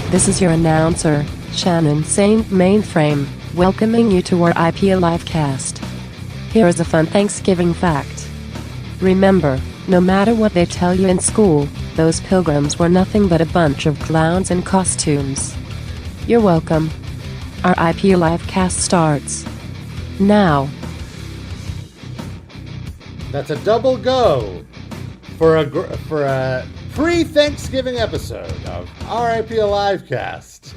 This is your announcer, Shannon Saint Mainframe, welcoming you to our IP Livecast. Here is a fun Thanksgiving fact. Remember, no matter what they tell you in school, those pilgrims were nothing but a bunch of clowns in costumes. You're welcome. Our IP Livecast starts now. That's a double go for a pre-Thanksgiving episode of RIP Livecast,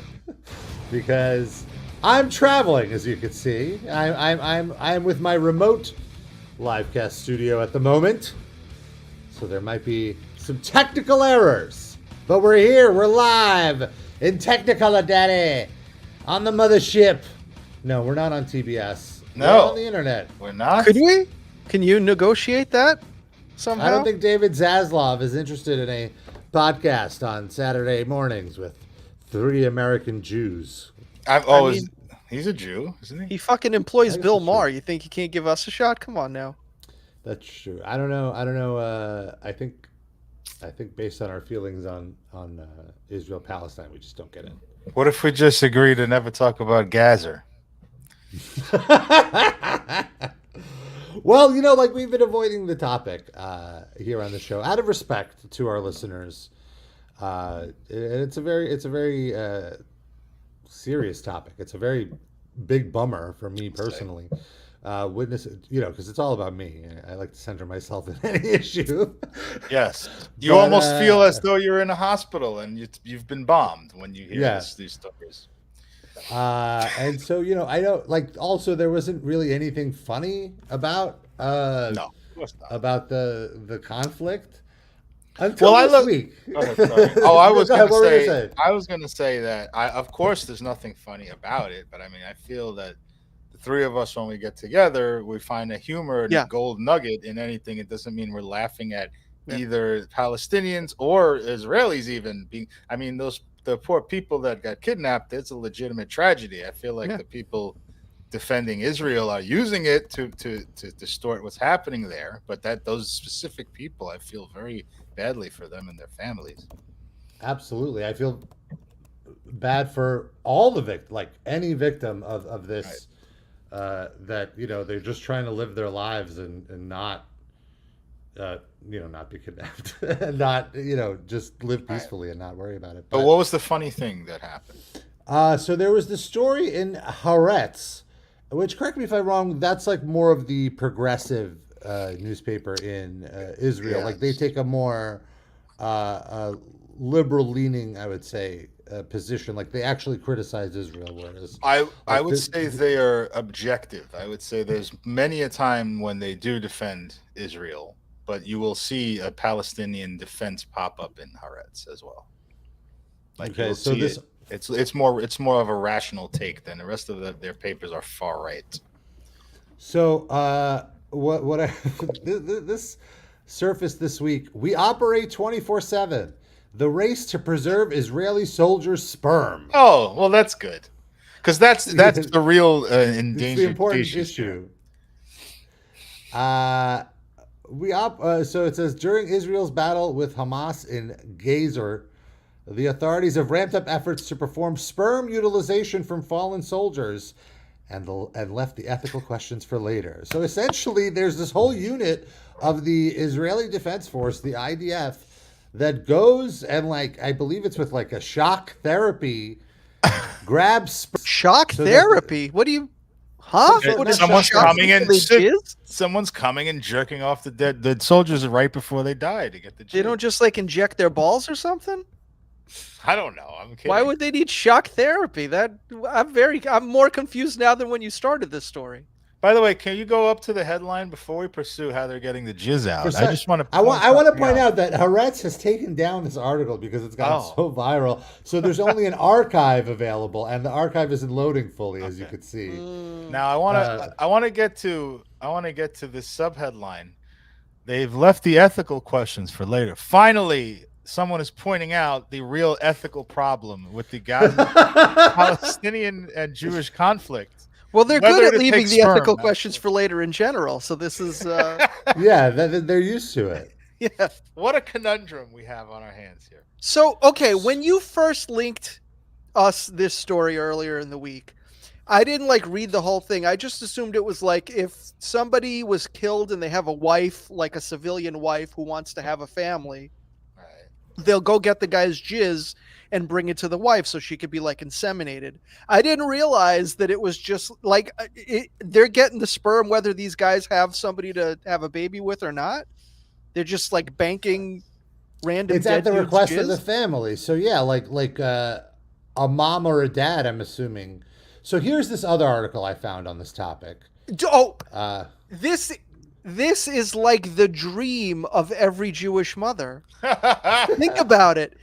because I'm traveling, as you can see. I'm with my remote Livecast studio at the moment, so there might be some technical errors, but we're here. We're live in Technicolor, Daddy, on the mothership. No, we're not on TBS. No, we're on the internet. We're not. Could we? Can you negotiate that somehow? I don't think David Zaslav is interested in a podcast on Saturday mornings with three American Jews. He's a Jew, isn't he? He fucking employs Bill Maher. You think he can't give us a shot? Come on now. That's true. I don't know. I think based on our feelings on Israel Palestine, we just don't get it. What if we just agree to never talk about Gaza? Well, like we've been avoiding the topic here on the show out of respect to our listeners. It's a very serious topic. It's a very big bummer for me personally. Witness, because it's all about me. I like to center myself in any issue. Yes, you almost feel as though you're in a hospital and you've been bombed when you hear these stories. And so I don't also there wasn't really anything funny about no, of course not. about the conflict until this week. I was going to say that of course there's nothing funny about it, but I mean I feel that the three of us, when we get together, we find a humor and a gold nugget in anything. It doesn't mean we're laughing at either Palestinians or Israelis even being. I mean the poor people that got kidnapped, it's a legitimate tragedy. I feel like the people defending Israel are using it to distort what's happening there. But those specific people, I feel very badly for them and their families. Absolutely. I feel bad for all the victims, like any victim of this, that, they're just trying to live their lives and not, not be kidnapped and not, just live peacefully and not worry about it. But what was the funny thing that happened? So there was this story in Haaretz, which, correct me if I'm wrong, that's like more of the progressive newspaper in Israel. Yes. Like they take a more liberal-leaning, I would say, position. Like they actually criticize Israel, whereas I would say they are objective. I would say there's many a time when they do defend Israel, but you will see a Palestinian defense pop up in Haaretz as well. Okay, so this it's more of a rational take than the rest of their papers are far right. So this surfaced this week. We operate 24/7. The race to preserve Israeli soldiers' sperm. Oh, well, that's good, because that's the real endangered it's the important species issue. So it says, during Israel's battle with Hamas in Gaza, the authorities have ramped up efforts to perform sperm utilization from fallen soldiers and left the ethical questions for later. So essentially, there's this whole unit of the Israeli Defense Force, the IDF, that goes and I believe it's with a shock therapy, grabs sperm. Shock therapy? What do you... Huh? Someone's coming and jerking off the dead soldiers right before they die to get the jizz. They don't just inject their balls or something? I don't know. I'm kidding. Why would they need shock therapy? I'm more confused now than when you started this story. By the way, can you go up to the headline before we pursue how they're getting the jizz out? I just want to. I want to point out that Haaretz has taken down this article because it's gotten so viral. So there's only an archive available, and the archive isn't loading fully, as you can see. Now I want to get to this subheadline. They've left the ethical questions for later. Finally, someone is pointing out the real ethical problem with the Gaza Palestinian and Jewish conflict. Well, they're good at leaving the ethical questions for later in general. So this is yeah, they're used to it. Yeah. What a conundrum we have on our hands here. So, okay, when you first linked us this story earlier in the week, I didn't read the whole thing. I just assumed it was if somebody was killed and they have a wife, like a civilian wife who wants to have a family, they'll go get the guy's jizz and bring it to the wife so she could be inseminated. I didn't realize that it was just they're getting the sperm whether these guys have somebody to have a baby with or not. They're just banking random. It's at the request of the family. So yeah, a mom or a dad, I'm assuming. So here's this other article I found on this topic. This is like the dream of every Jewish mother. Think about it.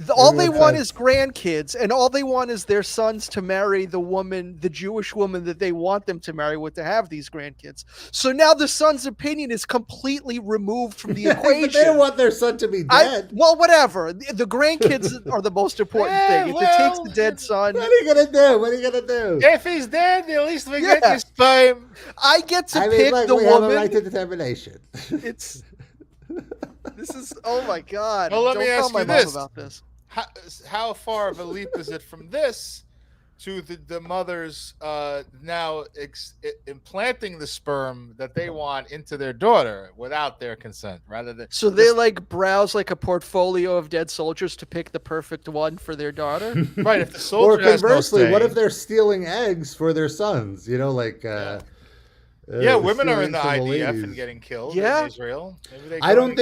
All they want is grandkids, and all they want is their sons to marry the Jewish woman that they want them to marry to have these grandkids. So now the son's opinion is completely removed from the equation. But they don't want their son to be dead. Well, whatever. The grandkids are the most important thing. If it takes the dead son... What are you going to do? What are you going to do? If he's dead, at least we get his sperm. I get to pick the we woman. Have a right to determination. This is, oh my God. Well, let me ask you this. About this. How far of a leap is it from this to the mothers now implanting the sperm that they want into their daughter without their consent, rather than... So they browse a portfolio of dead soldiers to pick the perfect one for their daughter? Right. If the soldier or conversely, has no say, what if they're stealing eggs for their sons? Women are in the IDF and getting killed in Israel. I don't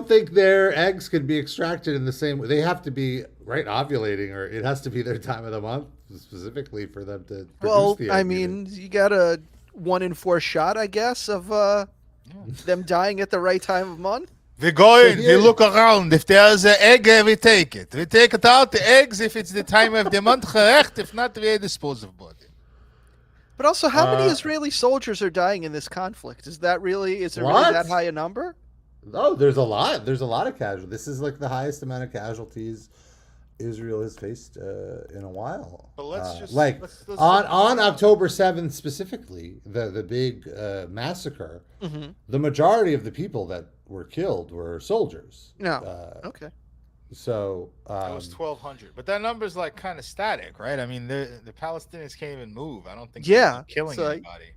think their eggs can be extracted in the same way. They have to be ovulating, or it has to be their time of the month specifically for them to produce the egg. You got a 1 in 4 shot, I guess, of them dying at the right time of month. We go in, we look around. If there's an egg, we take it. We take it out, the eggs, if it's the time of the month, correct. If not, we dispose of body. But also, how many Israeli soldiers are dying in this conflict? Is there really that high a number? No, there's a lot. There's a lot of casualties. This is the highest amount of casualties Israel has faced in a while. But let's on October 7th specifically, the big massacre. Mm-hmm. The majority of the people that were killed were soldiers. No. Okay. So that was 1,200, but that number's kind of static, right? I mean, the Palestinians can't even move. I don't think they're killing anybody.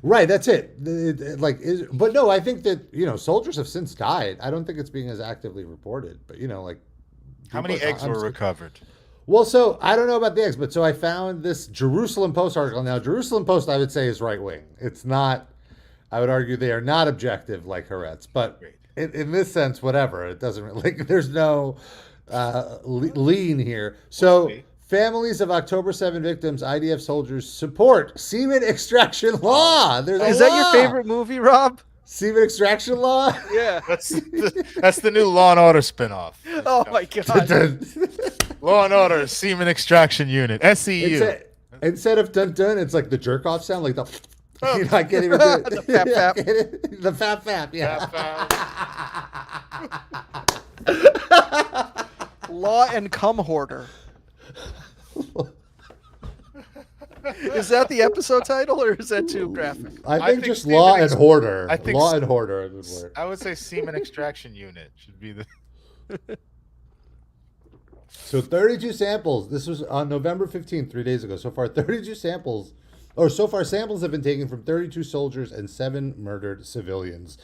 Right, that's it. But no, I think that soldiers have since died. I don't think it's being as actively reported. But how many eggs were recovered? Well, so I don't know about the eggs, but so I found this Jerusalem Post article. Now, Jerusalem Post, I would say, is right wing. It's not. I would argue they are not objective like Haaretz, but. In this sense, whatever. It doesn't really, there's no lean here. So, families of October 7 victims, IDF soldiers support semen extraction law. Is that your favorite movie, Rob? Semen extraction law? Yeah. That's the new Law and Order spinoff. Oh my God. Law and Order Semen Extraction Unit, SEU. Instead of dun dun, it's like the jerk off sound, like the. I can't even do it. The fap fap. The fap fap, yeah. Law and cum hoarder. Is that the episode title, or is that too graphic? I think just Law and Hoarder. Law and Hoarder would work. I would say Semen Extraction Unit should be the... So 32 samples. This was on November 15th, 3 days ago. So far, 32 samples... So far, samples have been taken from 32 soldiers and 7 murdered civilians.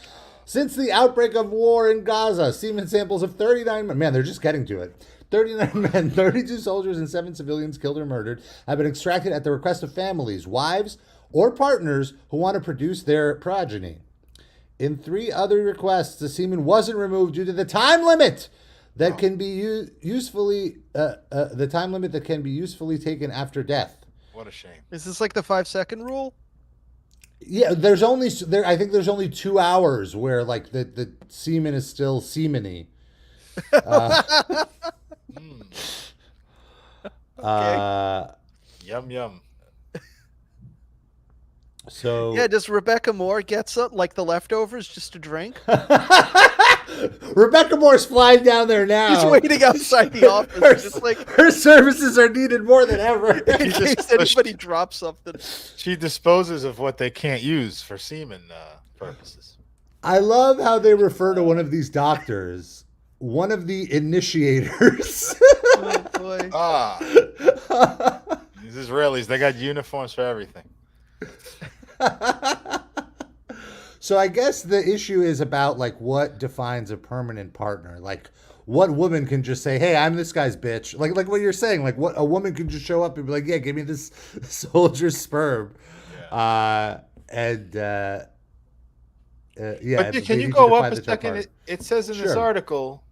Since the outbreak of war in Gaza, semen samples of 39 men, man, they're just getting to it. 39 men, 32 soldiers, and 7 civilians killed or murdered have been extracted at the request of families, wives, or partners who want to produce their progeny. In 3 other requests, the semen wasn't removed due to the time limit that can be usefully taken after death. What a shame. Is this like the 5-second rule? Yeah, I think there's only 2 hours where the semen is still semeny. Yum yum. So yeah, does Rebecca Moore get the leftovers just to drink? Rebecca Moore's flying down there now. She's waiting outside the office. Her services are needed more than ever. In case anybody drops something. She disposes of what they can't use for semen purposes. I love how they refer to one of these doctors, one of the initiators. Oh boy. These Israelis, they got uniforms for everything. So I guess the issue is about like what defines a permanent partner. Like what woman can just say, "Hey, I'm this guy's bitch." Like what you're saying. Like what a woman can just show up and be like, "Yeah, give me this soldier's sperm." Yeah. Yeah. But can you go up a second? It says in this article,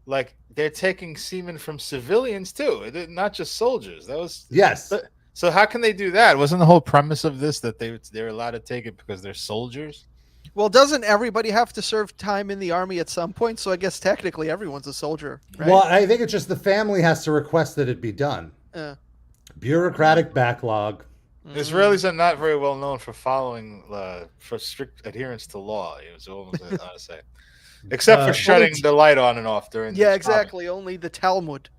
like they're taking semen from civilians too, not just soldiers. That was yes. So how can they do that? Wasn't the whole premise of this that they're allowed to take it because they're soldiers? Well, doesn't everybody have to serve time in the army at some point? So I guess technically everyone's a soldier, right? Well, I think it's just the family has to request that it be done. Bureaucratic backlog. Israelis are not very well known for following for strict adherence to law. It was almost how to say, except for shutting the light on and off during. Yeah, exactly. Only the Talmud.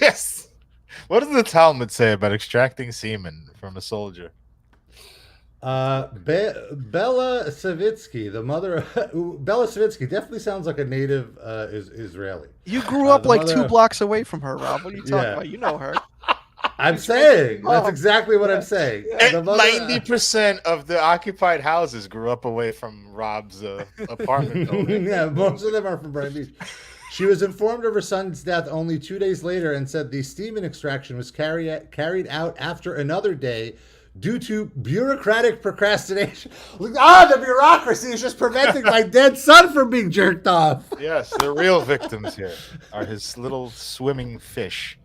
Yes. What does the Talmud say about extracting semen from a soldier? Bella Savitsky, the mother of Bella Savitsky, definitely sounds like a native Israeli. You grew up like 2 blocks away from her, Rob. What are you talking about? You know her. I'm saying that's exactly what I'm saying. 90% of the occupied houses grew up away from Rob's apartment building. Yeah, most of them are from Brighton Beach. She was informed of her son's death only 2 days later and said the semen extraction was carried out after another day due to bureaucratic procrastination. The bureaucracy is just preventing my dead son from being jerked off. Yes, the real victims here are his little swimming fish.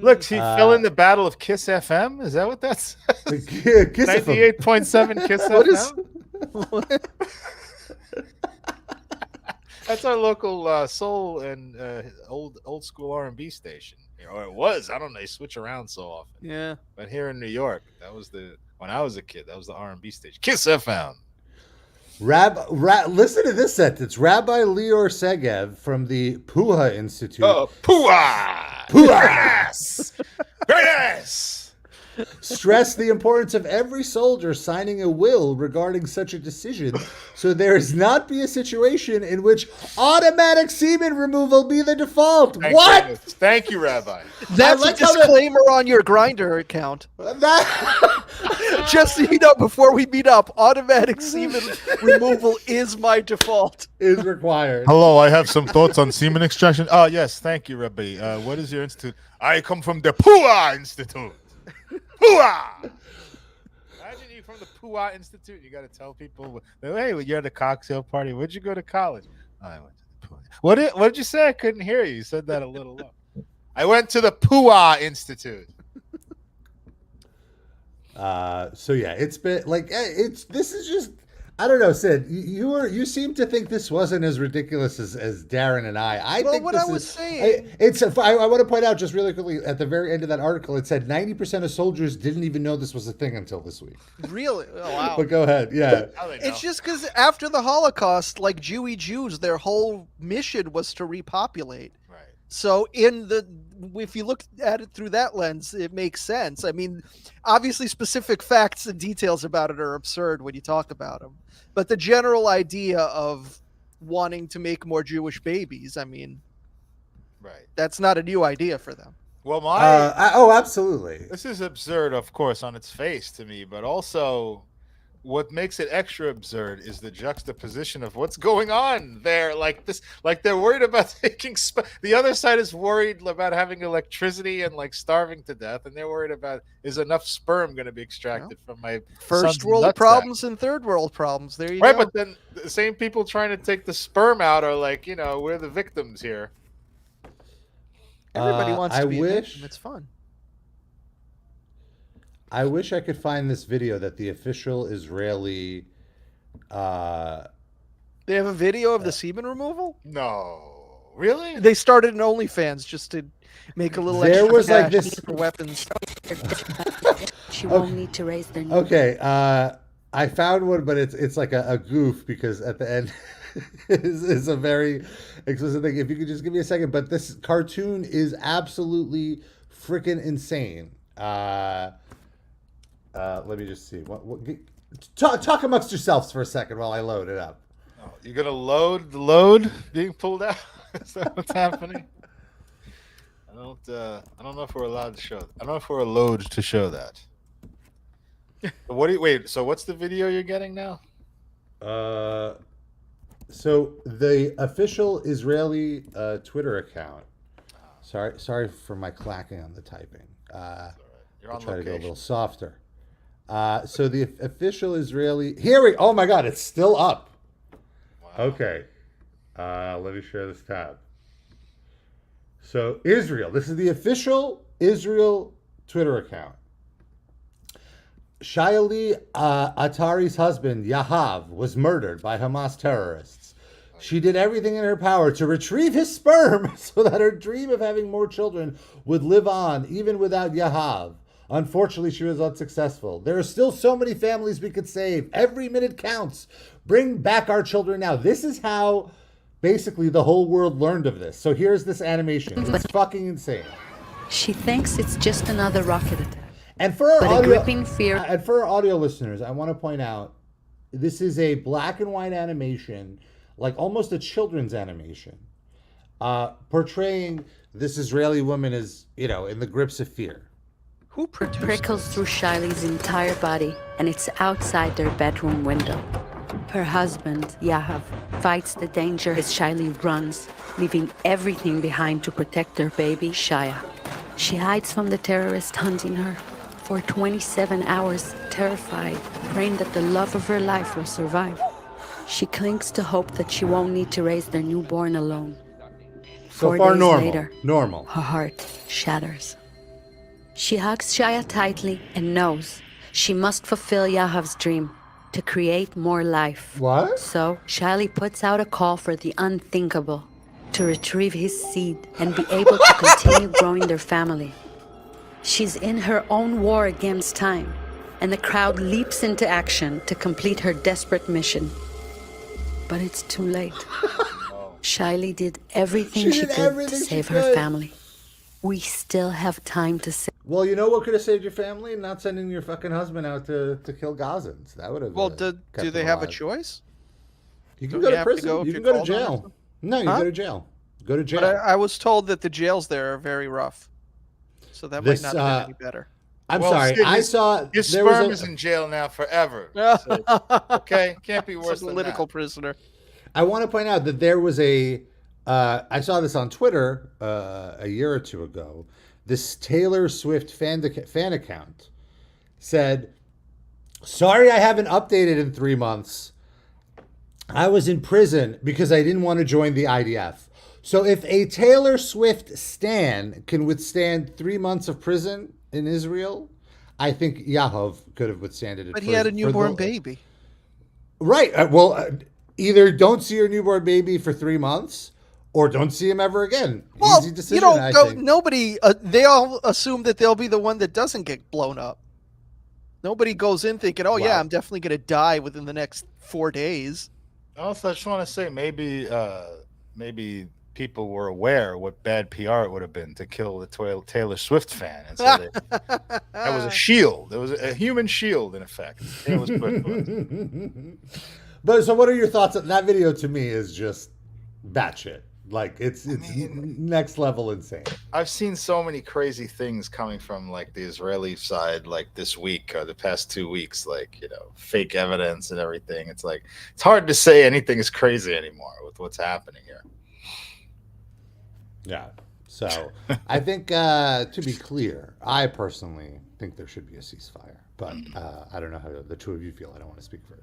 Look, he fell in the battle of Kiss FM. Is that what that's? 98.7 Kiss FM. That's our local soul and old school R&B station. Or it was. I don't know. They switch around so often. Yeah. But here in New York, that was when I was a kid. That was the R&B station. Kiss FM. Listen to this sentence. Rabbi Lior Segev from the Puha Institute. Oh, Puha! Yes! Yes! Stressed the importance of every soldier signing a will regarding such a decision, so there is not be a situation in which automatic semen removal be the default. Thank you, Rabbi. That's a disclaimer on your Grindr account. Just so you know, before we meet up, automatic semen removal is my default. Is required. Hello, I have some thoughts on semen extraction. Oh, yes, thank you, Rabbi. What is your institute? I come from the Puha Institute. Puha! Imagine you from the Puha Institute. You got to tell people, hey, you're at a cocktail party. Where'd you go to college? Oh, I went to the Puha. What did you say? I couldn't hear you. You said that a little low. I went to the Puha Institute. So yeah, it's been like this is just, I don't know, Sid. You seem to think this wasn't as ridiculous as Darren and I. I want to point out just really quickly at the very end of that article, it said 90% of soldiers didn't even know this was a thing until this week. Really? Oh, wow. But go ahead. Yeah. It's just because after the Holocaust, like Jews, their whole mission was to repopulate. Right. So if you look at it through that lens, it makes sense. I mean, obviously specific facts and details about it are absurd when you talk about them. But the general idea of wanting to make more Jewish babies, I mean, right, that's not a new idea for them. Well, absolutely. This is absurd, of course, on its face to me, but also what makes it extra absurd is the juxtaposition of what's going on there. Like they're worried about taking. The other side is worried about having electricity and like starving to death, and they're worried about is enough sperm going to be extracted from my first world problems and third world problems. There you go. Right, but then the same people trying to take the sperm out are like, we're the victims here. Everybody wants to be a victim. It's fun. I wish I could find this video that the official Israeli. They have a video of the semen removal? No, really? They started an OnlyFans just to make a little. There extra was cash like this for weapons. She won't need to raise their. Okay, I found one, but it's like a goof because at the end is a very explicit thing. If you could just give me a second, but this cartoon is absolutely freaking insane. Let me just see. Talk amongst yourselves for a second while I load it up. You're gonna load the load being pulled out? Is that what's happening? I don't know if we're allowed to show. I don't know if we're allowed to show that. Wait? So what's the video you're getting now? So the official Israeli Twitter account. Sorry for my clacking on the typing. You're on I'll try location. to go a little softer. So the official Israeli. Oh my God! It's still up. Wow. Okay. Let me share this tab. So Israel. This is the official Israel Twitter account. Shaili Atari's husband, Yahav, was murdered by Hamas terrorists. She did everything in her power to retrieve his sperm so that her dream of having more children would live on, even without Yahav. Unfortunately, she was unsuccessful. There are still so many families we could save. Every minute counts. Bring back our children now. This is how basically the whole world learned of this. So here's this animation. It's fucking insane. She thinks it's just another rocket attack. And for our audio listeners, I want to point out this is a black and white animation, like almost a children's animation, portraying this Israeli woman as, in the grips of fear. Who prickles through Shiley's entire body, and it's outside their bedroom window. Her husband, Yahav, fights the danger as Shiley runs, leaving everything behind to protect their baby, Shaya. She hides from the terrorists hunting her. For 27 hours, terrified, praying that the love of her life will survive. She clings to hope that she won't need to raise their newborn alone. So 4 far, days normal. later, Normal. her heart shatters. She hugs Shaya tightly and knows she must fulfill Yahav's dream to create more life. What? So Shiley puts out a call for the unthinkable, to retrieve his seed and be able to continue growing their family. She's in her own war against time, and the crowd leaps into action to complete her desperate mission. But it's too late. Shiley did everything she could to save her family. We still have time to save. Well, you know what could have saved your family? Not sending your fucking husband out to kill Gazans. That would have. Well, do they have a choice? You can go to prison. You can go to jail. No, you go to jail. Go to jail. But I was told that the jails there are very rough. So that might not have been any better. I'm sorry. I saw his sperm is in jail now forever. So, okay, can't be worse than political that. prisoner. I want to point out that there was I saw this on Twitter a year or two ago. This Taylor Swift fan account said, "Sorry, I haven't updated in 3 months. I was in prison because I didn't want to join the IDF." So if a Taylor Swift stan can withstand 3 months of prison in Israel, I think Yahav could have withstanded it. But he had a newborn baby. Right. Either don't see your newborn baby for 3 months or don't see him ever again. Well, easy decision, nobody, they all assume that they'll be the one that doesn't get blown up. Nobody goes in thinking, yeah, I'm definitely going to die within the next 4 days. Also, I just want to say maybe people were aware what bad PR it would have been to kill the Taylor Swift fan. And so that was a shield. It was a human shield, in effect. It was But so what are your thoughts on that video? To me is just batshit. Like it's next level insane. I've seen so many crazy things coming from like the Israeli side, like this week or the past 2 weeks, like, fake evidence and everything. It's like, it's hard to say anything is crazy anymore with what's happening here. Yeah. So I think, to be clear, I personally think there should be a ceasefire, but I don't know how the two of you feel. I don't want to speak for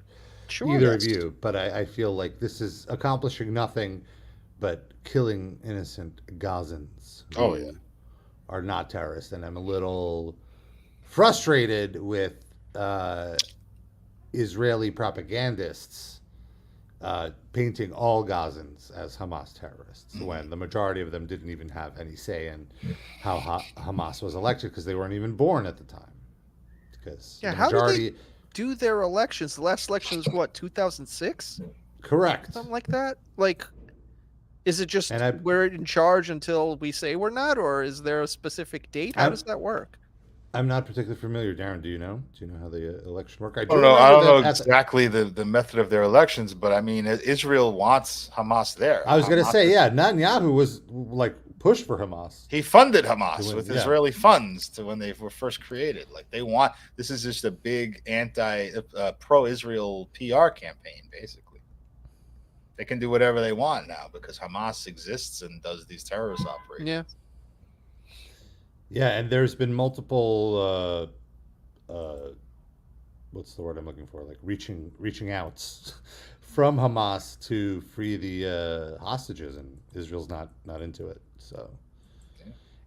either of you, but I feel like this is accomplishing nothing but killing innocent Gazans who are not terrorists. And I'm a little frustrated with Israeli propagandists painting all Gazans as Hamas terrorists when the majority of them didn't even have any say in how Hamas was elected because they weren't even born at the time. Because how did they do their elections? The last election was what, 2006? Correct. Something like that? Like, is it just we're in charge until we say we're not, or is there a specific date? How does that work? I'm not particularly familiar. Darren, do you know? Do you know how the election work? I don't know exactly the method of their elections, but I mean, Israel wants Hamas there. I was going to say, Netanyahu was like pushed for Hamas. He funded Hamas with Israeli funds when they were first created. Like this is just a big pro-Israel PR campaign, basically. They can do whatever they want now because Hamas exists and does these terrorist operations. Yeah. Yeah, and there's been multiple what's the word I'm looking for? Like reaching outs from Hamas to free the hostages, and Israel's not into it. So,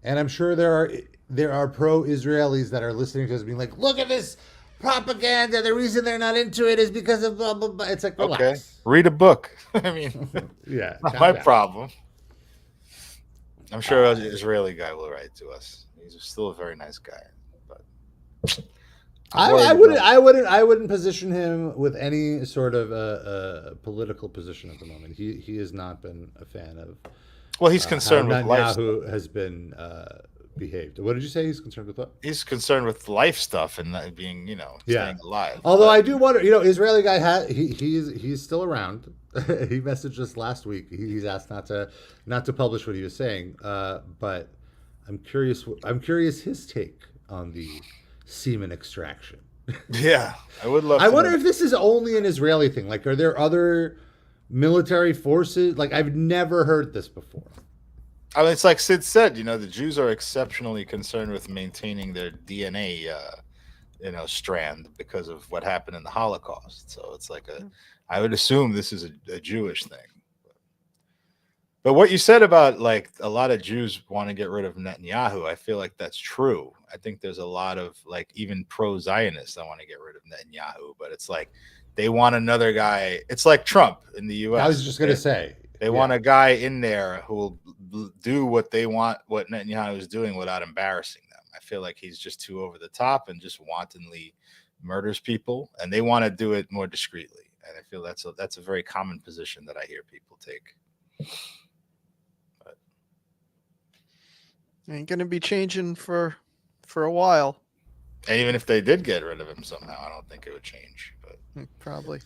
and I'm sure there are pro-Israelis that are listening to us being like, "Look at this propaganda. The reason they're not into it is because of blah blah blah." It's like, relax. Okay, read a book. I mean, yeah, not my problem. I'm sure an Israeli guy will write to us. He's still a very nice guy, but I wouldn't position him with any sort of political position at the moment. He has not been a fan of. Well, he's concerned with life. Netanyahu has been behaved. What did you say? He's concerned with what? He's concerned with life stuff and that being, staying alive. Although I do wonder, Israeli guy he's still around. He messaged us last week. He's asked not to publish what he was saying, but I'm curious his take on the semen extraction. Yeah, I would love. I wonder if this is only an Israeli thing. Like, are there other military forces? Like, I've never heard this before. I mean, it's like Sid said. The Jews are exceptionally concerned with maintaining their DNA, strand because of what happened in the Holocaust. So it's like I would assume this is a Jewish thing. But what you said about like a lot of Jews want to get rid of Netanyahu, I feel like that's true. I think there's a lot of like even pro-Zionists that want to get rid of Netanyahu, but it's like they want another guy. It's like Trump in the U.S. I was just going to say. They want a guy in there who will do what they want, what Netanyahu is doing without embarrassing them. I feel like he's just too over the top and just wantonly murders people, and they want to do it more discreetly. And I feel that's a very common position that I hear people take. Ain't gonna be changing for a while. And even if they did get rid of him somehow, I don't think it would change. But probably.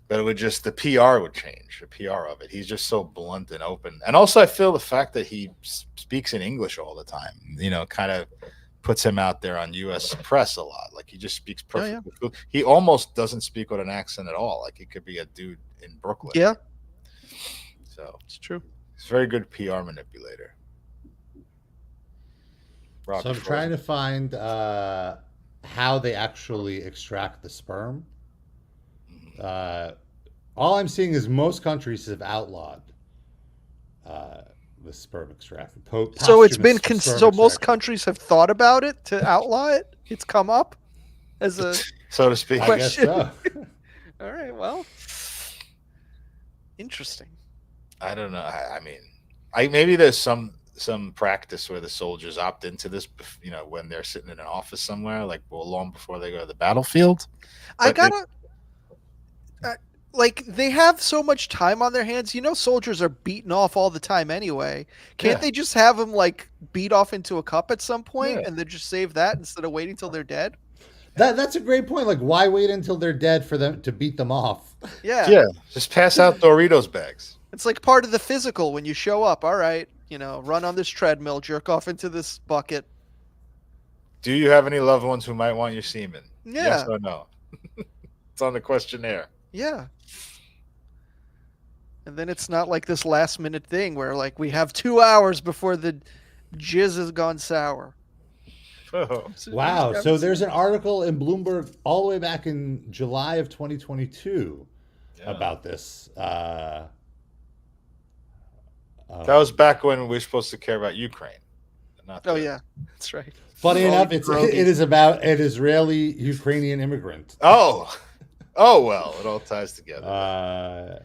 But it would just the PR would change. The PR of it. He's just so blunt and open. And also, I feel the fact that he speaks in English all the time, kind of puts him out there on U.S. press a lot. Like he just speaks perfectly. Oh, yeah. He almost doesn't speak with an accent at all. Like he could be a dude in Brooklyn. Yeah. So it's true. He's a very good PR manipulator. So I'm trying to find how they actually extract the sperm. All I'm seeing is most countries have outlawed the sperm extraction. So it's been so most countries have thought about it to outlaw it. It's come up as a so to speak. Question. I guess so. All right. Well, interesting. I don't know. I mean, maybe there's some practice where the soldiers opt into this, when they're sitting in an office somewhere, like long before they go to the battlefield. Like they have so much time on their hands. Soldiers are beaten off all the time anyway. Can't they just have them like beat off into a cup at some point and then just save that instead of waiting till they're dead? That's a great point. Like, why wait until they're dead for them to beat them off? Yeah. Just pass out Doritos bags. It's like part of the physical when you show up. All right. Run on this treadmill, jerk off into this bucket. Do you have any loved ones who might want your semen? Yeah. Yes or no? It's on the questionnaire. Yeah. And then it's not like this last minute thing where like we have 2 hours before the jizz has gone sour. Oh. Wow. So there's an article in Bloomberg all the way back in July of 2022 about this. That was back when we were supposed to care about Ukraine. That's right. Funny enough, it is about an Israeli Ukrainian immigrant. Oh, well, it all ties together.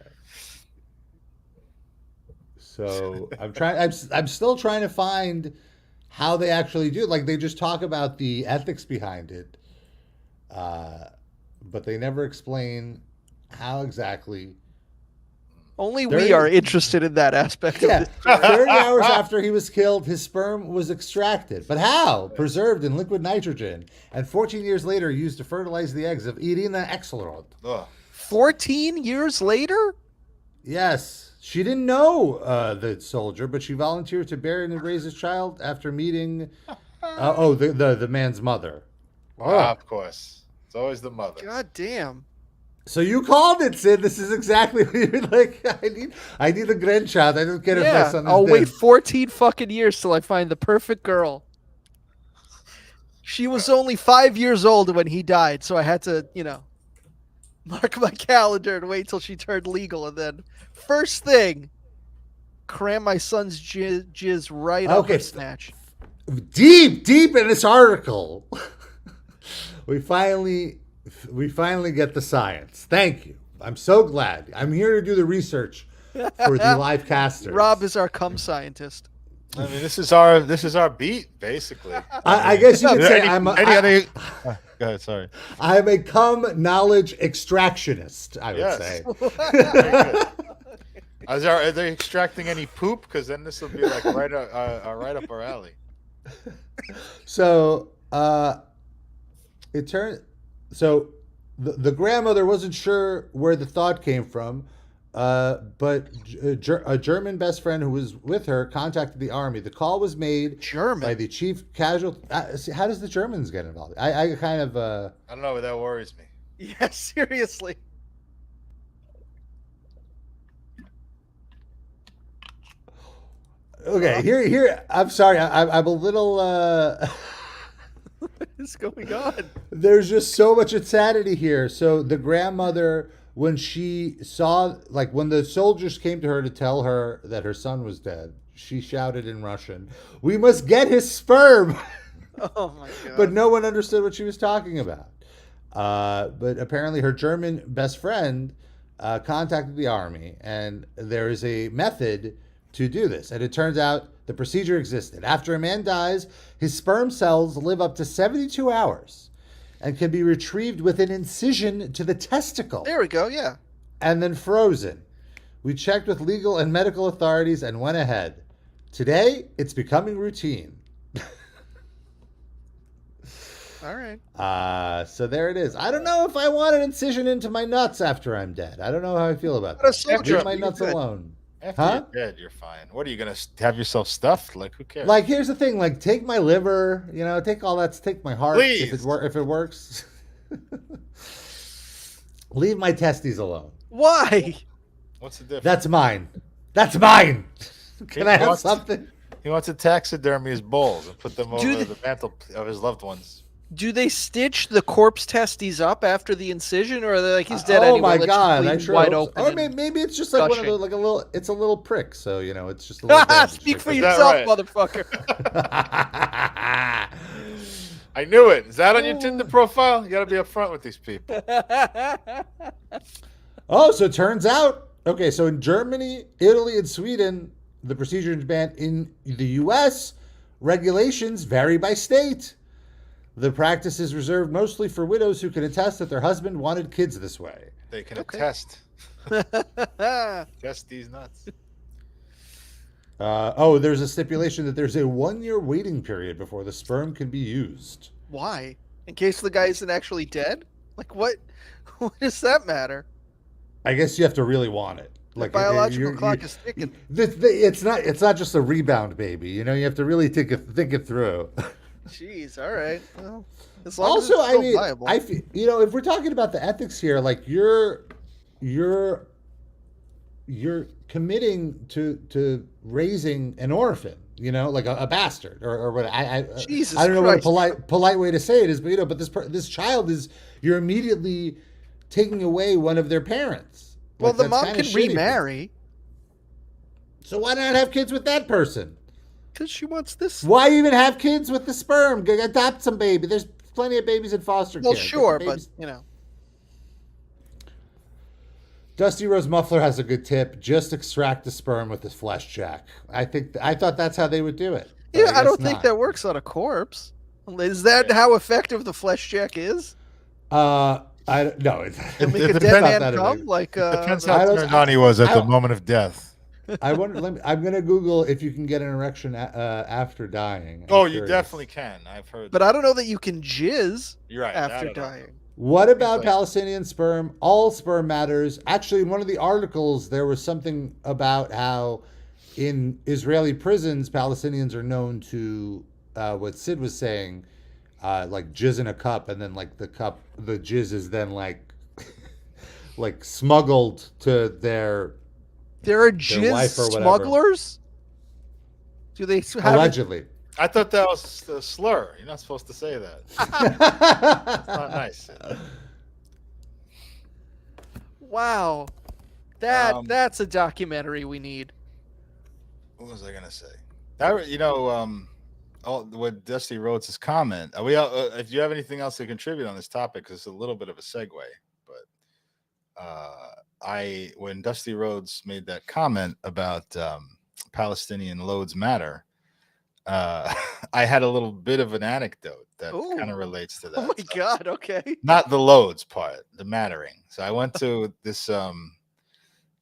So I'm still trying to find how they actually do it. Like they just talk about the ethics behind it, but they never explain how exactly Only we are interested in that aspect of this story. 30 hours after he was killed, his sperm was extracted. But how? Preserved in liquid nitrogen. And 14 years later, used to fertilize the eggs of Irina Exelrod. 14 years later? Yes. She didn't know the soldier, but she volunteered to bear and raise his child after meeting the man's mother. Of course. It's always the mother. God damn. So you called it, Sid. This is exactly what you're like. I need a grandchild. I don't get it. My son is I'll dead. wait 14 fucking years till I find the perfect girl. She was only 5 years old when he died, so I had to, mark my calendar and wait till she turned legal, and then first thing, cram my son's jizz right up her snatch. Deep in this article, we finally get the science. Thank you. I'm so glad. I'm here to do the research for the live casters. Rob is our cum scientist. I mean, this is our beat, basically. I guess you could say go ahead, sorry. I'm a cum knowledge extractionist, I would say. Are they extracting any poop? Because then this will be like right up our alley. So it turned. So the grandmother wasn't sure where the thought came from, but a German best friend who was with her contacted the army. The call was made by the chief casualty. How does the Germans get involved? I kind of. I don't know, but that worries me. Yeah, seriously. Okay, here. I'm sorry. I'm a little. What is going on? There's just so much insanity here. So the grandmother, when she saw, when the soldiers came to her to tell her that her son was dead, she shouted in Russian, "We must get his sperm!" Oh my God. But no one understood what she was talking about. But apparently her German best friend contacted the army, and there is a method to do this. And it turns out the procedure existed. After a man dies, his sperm cells live up to 72 hours and can be retrieved with an incision to the testicle. There we go, yeah. And then frozen. We checked with legal and medical authorities and went ahead. Today, it's becoming routine. All right. So there it is. I don't know if I want an incision into my nuts after I'm dead. I don't know how I feel about that. Leave my nuts alone. After you're dead, you're fine. What are you gonna have yourself stuffed? Like, who cares? Here's the thing. Take my liver. Take all that. Take my heart. Please. If it works. Leave my testes alone. Why? What's the difference? That's mine. That's mine. Can I have something? He wants to taxidermy his balls and put them over the mantle of his loved ones. Do they stitch the corpse testes up after the incision, or are they he's dead anyway? Oh my God! I wide open. Or maybe it's just one of those, a little. It's a little prick, so it's just a little. Speak for yourself, motherfucker. I knew it. Is that on your Tinder profile? You got to be upfront with these people. So it turns out. Okay, so in Germany, Italy, and Sweden, the procedure is banned. In the U.S., regulations vary by state. The practice is reserved mostly for widows who can attest that their husband wanted kids this way. They can attest. Test these nuts. There's a stipulation that there's a 1-year waiting period before the sperm can be used. Why? In case the guy isn't actually dead? What? What does that matter? I guess you have to really want it. The biological clock is ticking. It's not just a rebound, baby. You have to really think it through. Jeez, all right. Well, as long as it's still viable. I feel, if we're talking about the ethics here, you're committing to raising an orphan, a bastard or what. Jesus I don't know Christ. what a polite way to say it is, but this child you're immediately taking away one of their parents. Well, the mom can remarry. So why not have kids with that person? Because she wants this. Why even have kids with the sperm? Adopt some baby. There's plenty of babies in foster care. Well, sure, but Dusty Rose Muffler has a good tip. Just extract the sperm with the flesh jack. I thought that's how they would do it. Yeah, I don't think that works on a corpse. Is that how effective the flesh jack is? No, it make a dead man come like. Depends how turned on he was at the moment of death. I'm gonna Google if you can get an erection after dying. You definitely can. I've heard. But I don't know that you can jizz. You're right, after dying. What about Palestinian sperm? All sperm matters. Actually, in one of the articles, there was something about how in Israeli prisons, Palestinians are known to what Sid was saying, like jizz in a cup, and then like the jizz is then like like smuggled to their. There are jizz smugglers? Do they have allegedly? I thought that was a slur. You're not supposed to say that. It's not nice. Wow. That's a documentary we need. What was I gonna say? With Dusty Rhodes' comment. If you have anything else to contribute on this topic, because it's a little bit of a segue, but when Dusty Rhodes made that comment about Palestinian loads matter, I had a little bit of an anecdote that kind of relates to that. Oh my God! Okay. Not the loads part, the mattering. So I went to this.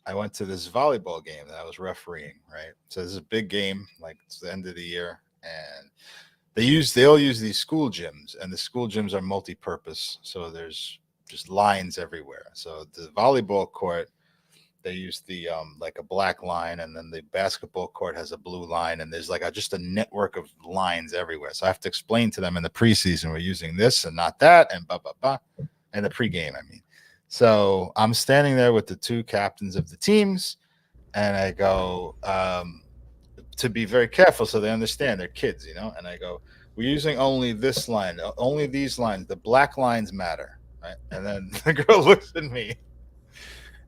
I went to this volleyball game that I was refereeing. Right. So this is a big game. Like it's the end of the year, and they all use these school gyms, and the school gyms are multi-purpose. So there's just lines everywhere. So the volleyball court, they use the like a black line, and then the basketball court has a blue line, and there's like just a network of lines everywhere. So I have to explain to them in the preseason we're using this and not that, and blah blah blah, and the pregame. I mean, so I'm standing there with the two captains of the teams, and I go to be very careful so they understand they're kids, you know. And I go, we're using only this line, only these lines. The black lines matter. Right? And then the girl looks at me,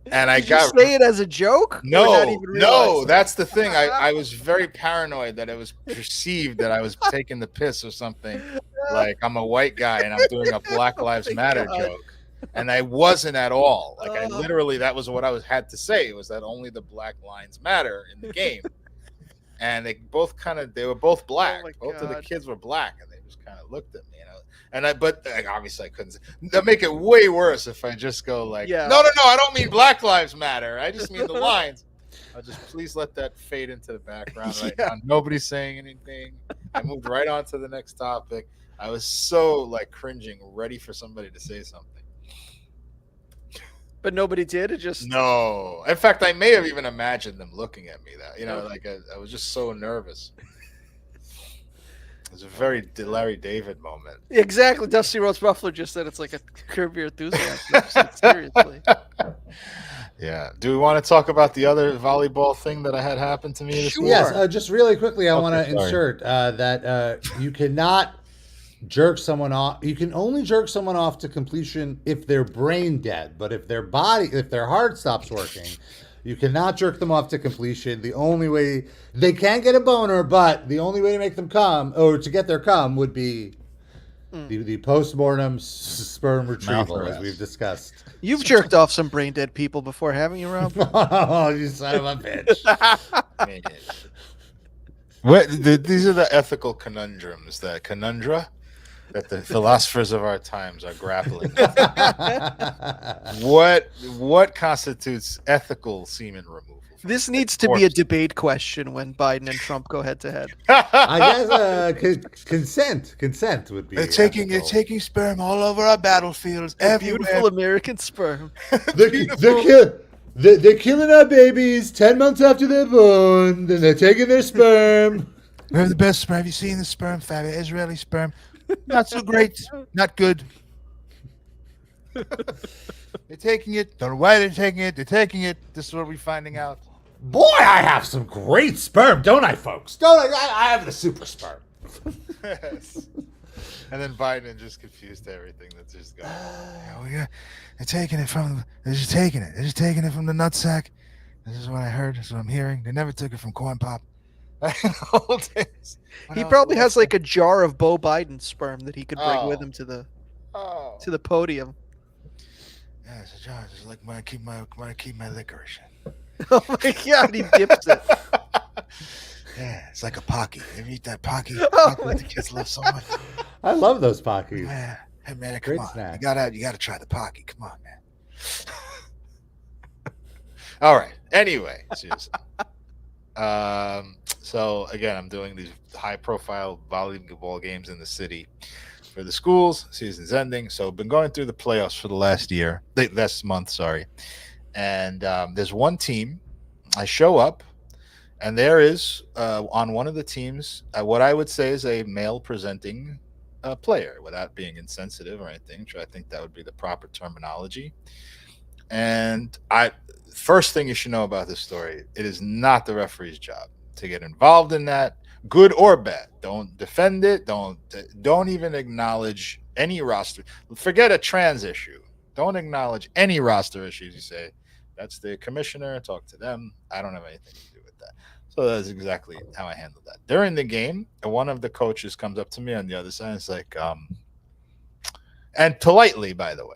and Did you say it as a joke? No, that's the thing. I was very paranoid that it was perceived that I was taking the piss or something. Like I'm a white guy and I'm doing a Black Lives Matter joke, and I wasn't at all. Like I literally, that was what I had to say. It was that only the black lines matter in the game, and they were both black. Both of the kids were black, and they just kind of looked at me. But obviously I couldn't. That make it way worse if I just go like, no, I don't mean Black Lives Matter. I just mean the lines. I'll just please let that fade into the background right now. Nobody's saying anything. I moved right on to the next topic. I was so like cringing, ready for somebody to say something. But nobody did. No. In fact, I may have even imagined them looking at me. I was just so nervous. It was a very Larry David moment. Exactly. Dusty Rhodes Buffalo just said it's like a Curb Your Enthusiasm. Seriously. Yeah. Do we want to talk about the other volleyball thing that I had happen to me this week? Yes. Just really quickly, I want to insert that you cannot jerk someone off. You can only jerk someone off to completion if they're brain dead. But if their heart stops working, you cannot jerk them off to completion. The only way they can get a boner, but the only way to make them come or to get their cum would be the post-mortem sperm retrieval, as we've discussed. You've jerked off some brain dead people before, haven't you, Rob? Oh, you son of a bitch. These are the ethical conundrums, that the philosophers of our times are grappling with. What constitutes ethical semen removal? This needs to be a debate question when Biden and Trump go head to head. I guess consent would be. They're taking sperm all over our battlefields. Beautiful American sperm. They're killing our babies 10 months after they're born. Then they're taking their sperm. We have the best sperm. Have you seen the sperm, Fabio? Israeli sperm. Not so great. Not good. They're taking it. Don't know why they're taking it. They're taking it. This is what we're finding out. Boy, I have some great sperm, don't I, folks? Don't I have the super sperm. Yes. And then Biden just confused everything. That's just going. They're taking it from. They're just taking it. They're just taking it from the nutsack. This is what I heard. This is what I'm hearing. They never took it from corn pop. He probably has like a jar of Beau Biden sperm that he could bring with him to the podium. Yeah, it's a jar. It's like when I keep my licorice. Oh my God, he dips it. Yeah, it's like a Pocky. You ever eat that Pocky? That the kids love so much. I love those Pockies. Yeah. Hey man, come Great on. snack. You gotta try the Pocky. Come on, man. All right. Anyway, seriously. So again, I'm doing these high-profile volleyball games in the city for the schools. Season's ending, so I've been going through the playoffs for the last month. Sorry, and there's one team. I show up, and there is on one of the teams what I would say is a male-presenting player, without being insensitive or anything. Which I think that would be the proper terminology. And first thing you should know about this story, it is not the referee's job to get involved in that, good or bad. Don't defend it. Don't even acknowledge any roster. Forget a trans issue. Don't acknowledge any roster issues. You say, that's the commissioner, talk to them. I don't have anything to do with that. So that's exactly how I handled that. During the game, one of the coaches comes up to me on the other side and is like, and politely, by the way,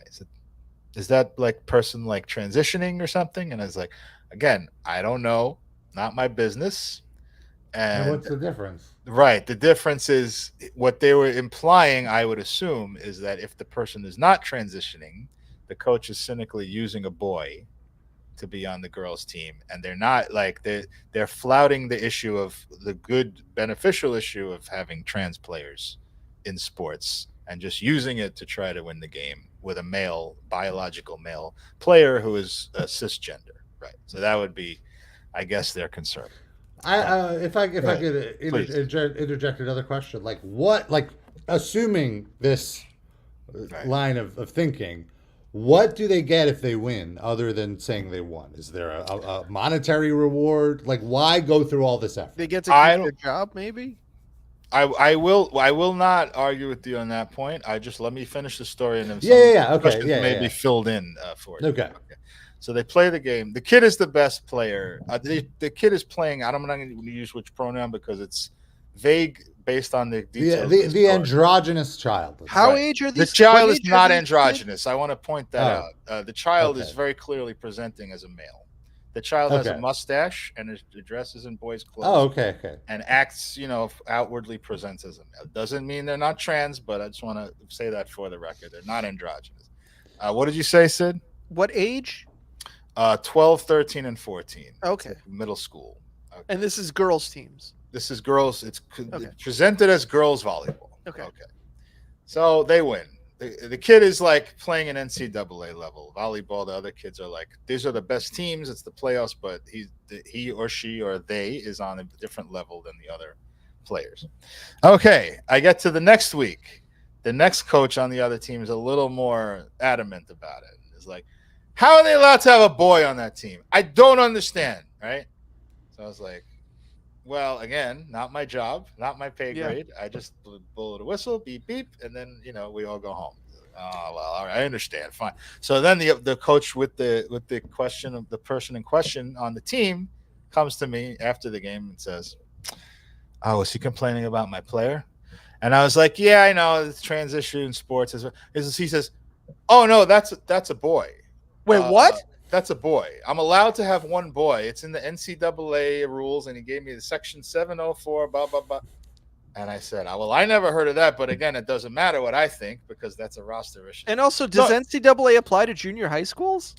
is that like person like transitioning or something? And I was like, again, I don't know, not my business. And what's the difference? Right. The difference is what they were implying, I would assume, is that if the person is not transitioning, the coach is cynically using a boy to be on the girls' team. And they're not like they're flouting the issue of the good beneficial issue of having trans players in sports and just using it to try to win the game with a biological male player who is a cisgender, right? So that would be, I guess, their concern. If I could interject another question, assuming this line of thinking, what do they get if they win other than saying they won? Is there a monetary reward? Like, why go through all this effort? They get to keep their job, maybe? I will not argue with you on that point. Let me finish the story and then maybe filled in for you. Okay. So they play the game. The kid is the best player. The kid is playing. I'm not going to use which pronoun because it's vague based on the details. The androgynous child. How age are these? The child is not androgynous. I want to point that out. The child is very clearly presenting as a male. The child has a mustache and his dress is in boys' clothes. Oh, okay. And acts, outwardly presents as a male. Doesn't mean they're not trans, but I just want to say that for the record. They're not androgynous. What did you say, Sid? What age? 12, 13, and 14. Okay. Middle school. Okay. And this is girls' teams. This is girls. It's presented as girls volleyball. Okay. So they win. The kid is like playing an NCAA level volleyball. The other kids are like, these are the best teams. It's the playoffs, but he or she or they is on a different level than the other players. Okay, I get to the next week. The next coach on the other team is a little more adamant about it. It's like, how are they allowed to have a boy on that team? I don't understand, right? So I was like, well, again, not my job, not my pay grade. I just blow the whistle, beep, beep, and then, we all go home. Oh, well, all right, I understand. Fine. So then the coach with the question of the person in question on the team comes to me after the game and says, oh, is he complaining about my player? And I was like, yeah, I know. It's trans issue in sports. He says, oh, no, that's a boy. Wait, what? That's a boy. I'm allowed to have one boy. It's in the NCAA rules, and he gave me the section 704, blah, blah, blah. And I said, well, I never heard of that. But again, it doesn't matter what I think because that's a roster issue. And also, does NCAA apply to junior high schools?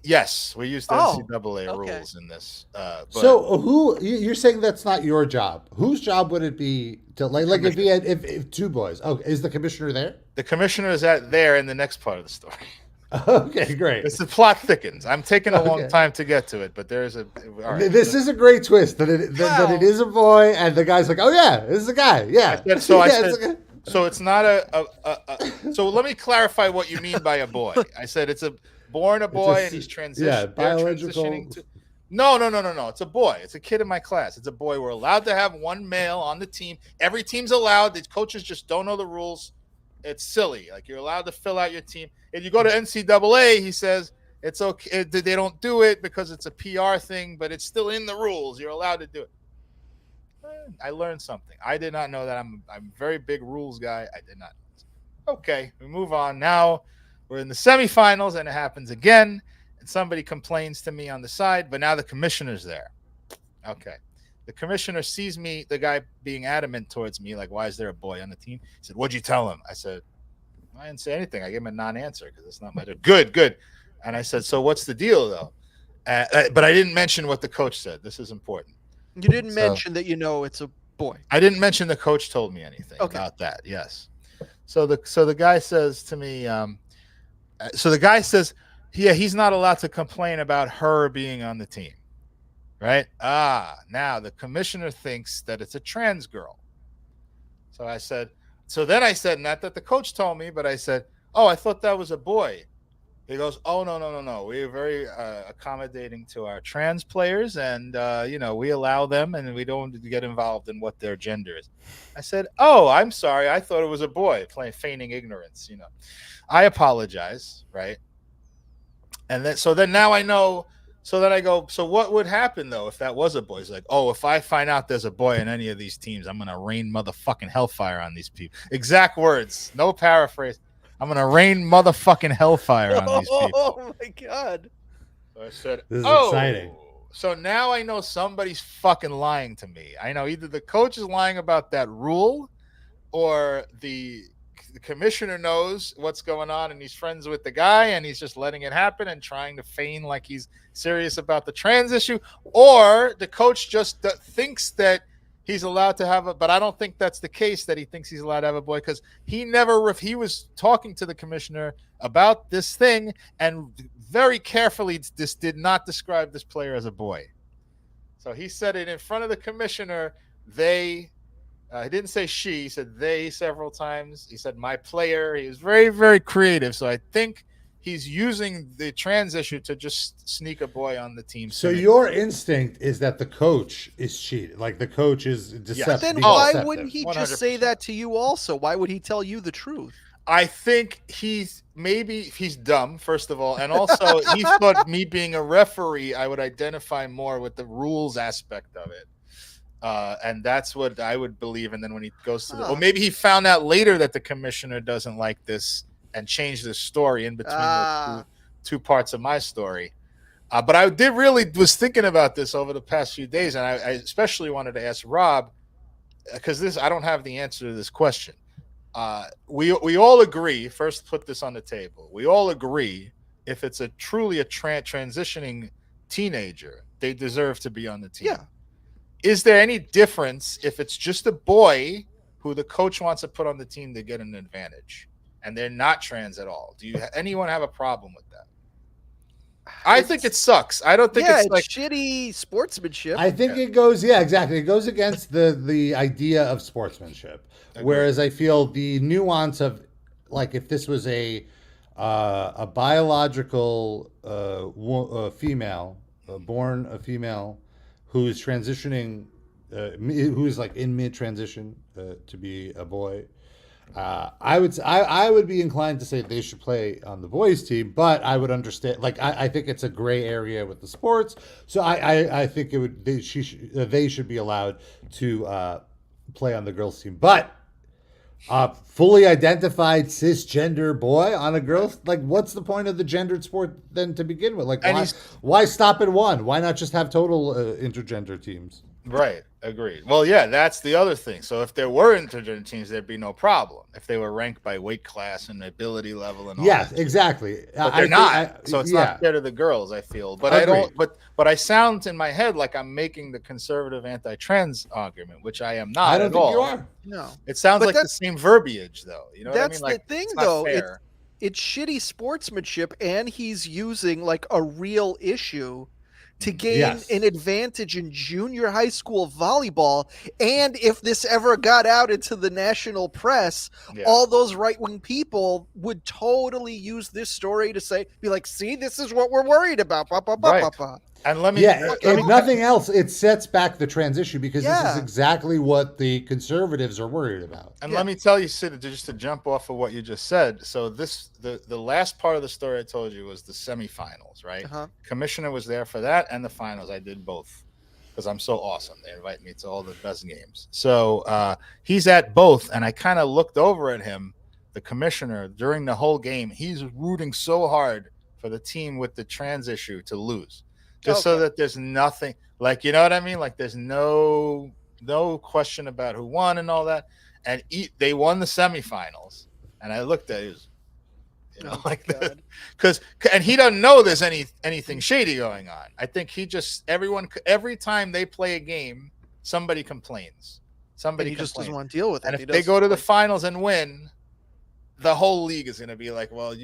Yes, we use the NCAA rules in this. So you're saying that's not your job? Whose job would it be to like if he had if two boys? Oh, is the commissioner there? The commissioner is there in the next part of the story. Okay, great. The plot thickens. I'm taking a long time to get to it, but there's This is a great twist that it is a boy, and the guy's like, "Oh yeah, this is a guy." Yeah. So it's not So let me clarify what you mean by a boy. I said it's born a boy and he's transitioning. Yeah, biological. No. It's a boy. It's a kid in my class. It's a boy. We're allowed to have one male on the team. Every team's allowed. The coaches just don't know the rules. It's silly. Like, you're allowed to fill out your team. If you go to NCAA, he says it's okay. They don't do it because it's a PR thing, but it's still in the rules. You're allowed to do it. I learned something. I did not know that. I'm a very big rules guy. I did not know. Okay, we move on. Now we're in the semifinals, and it happens again. And somebody complains to me on the side, but now the commissioner's there. Okay. The commissioner sees me, the guy being adamant towards me, like, why is there a boy on the team? He said, what'd you tell him? I said, I didn't say anything. I gave him a non-answer because it's not my job. Good. And I said, so what's the deal, though? But I didn't mention what the coach said. This is important. You didn't mention that it's a boy. I didn't mention the coach told me anything about that. Yes. So the guy says to me, he's not allowed to complain about her being on the team. Right? Now the commissioner thinks that it's a trans girl. Then I said, not that the coach told me, but I said, I thought that was a boy. He goes, no. We're very accommodating to our trans players, and we allow them, and we don't get involved in what their gender is. I said, I'm sorry. I thought it was a boy, feigning ignorance. I apologize, right? And then now I know. So then I go, so what would happen, though, if that was a boy? He's like, if I find out there's a boy in any of these teams, I'm going to rain motherfucking hellfire on these people. Exact words, no paraphrase. I'm going to rain motherfucking hellfire on these people. Oh, my God. So I said, this is exciting. So now I know somebody's fucking lying to me. I know either the coach is lying about that rule or the commissioner knows what's going on and he's friends with the guy and he's just letting it happen and trying to feign like he's serious about the trans issue, or the coach just thinks that he's allowed to have but I don't think that's the case, that he thinks he's allowed to have a boy, because he was talking to the commissioner about this thing and very carefully did not describe this player as a boy. So he said it in front of the commissioner. He didn't say she, he said they several times. He said my player. He was very, very creative. So I think he's using the trans issue to just sneak a boy on the team. So your instinct is that the coach is cheated. Like the coach is deceptive. Then why wouldn't he just 100%. Say that to you also? Why would he tell you the truth? I think he's dumb, first of all. And also he thought me being a referee, I would identify more with the rules aspect of it. And that's what I would believe. And then when he goes to maybe he found out later that the commissioner doesn't like this and changed the story in between the two parts of my story. But I was thinking about this over the past few days, and I especially wanted to ask Rob, because I don't have the answer to this question. We all agree. First, put this on the table. We all agree if it's truly a transitioning teenager, they deserve to be on the team. Yeah. Is there any difference if it's just a boy who the coach wants to put on the team to get an advantage and they're not trans at all? Do anyone have a problem with that? I think it sucks. I don't think it's like shitty sportsmanship. I think it goes, exactly. It goes against the idea of sportsmanship. Agreed. Whereas I feel the nuance of, like, if this was a biological female, born a female, who is transitioning, who is like in mid-transition to be a boy, I would be inclined to say they should play on the boys' team, but I would understand. Like I think it's a gray area with the sports, so I think they should be allowed to play on the girls' team, but. Fully identified cisgender boy on a girl, like what's the point of the gendered sport then to begin with? Like why stop at one? Why not just have total intergender teams? Right. Agreed. Well, yeah, that's the other thing. So if there were intergender teams, there'd be no problem if they were ranked by weight class and ability level and all. Yes, exactly. But they're not. So it's not fair to the girls, I feel. But I don't. But I sound in my head like I'm making the conservative anti-trans argument, which I am not. I don't think you are. No. It sounds like the same verbiage, though. You know what I mean? That's the thing, though. It's shitty sportsmanship, and he's using like a real issue to gain an advantage in junior high school volleyball. And if this ever got out into the national press, all those right-wing people would totally use this story to be like, see, this is what we're worried about. And let me, if nothing else, it sets back the trans issue, because this is exactly what the conservatives are worried about. And let me tell you, Sid, just to jump off of what you just said. So the last part of the story I told you was the semifinals, right? Commissioner was there for that and the finals. I did both because I'm so awesome. They invite me to all the best games. So he's at both, and I kind of looked over at him, the commissioner, during the whole game. He's rooting so hard for the team with the trans issue to lose. Just so that there's nothing, like, you know what I mean? Like there's no question about who won and all that. And they won the semifinals. And I looked at it, because and he doesn't know there's anything shady going on. I think he just every time they play a game, somebody complains. Somebody just doesn't want to deal with it. And if they go to the finals and win, the whole league is going to be like, well,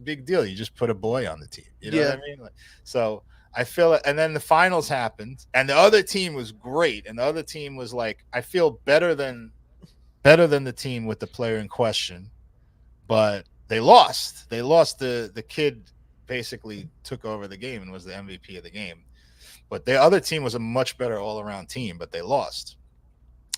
big deal. You just put a boy on the team. You know what I mean? So I feel it. And then the finals happened, and the other team was great. And the other team was like, I feel better than the team with the player in question, but they lost. The kid basically took over the game and was the MVP of the game. But the other team was a much better all-around team, but they lost.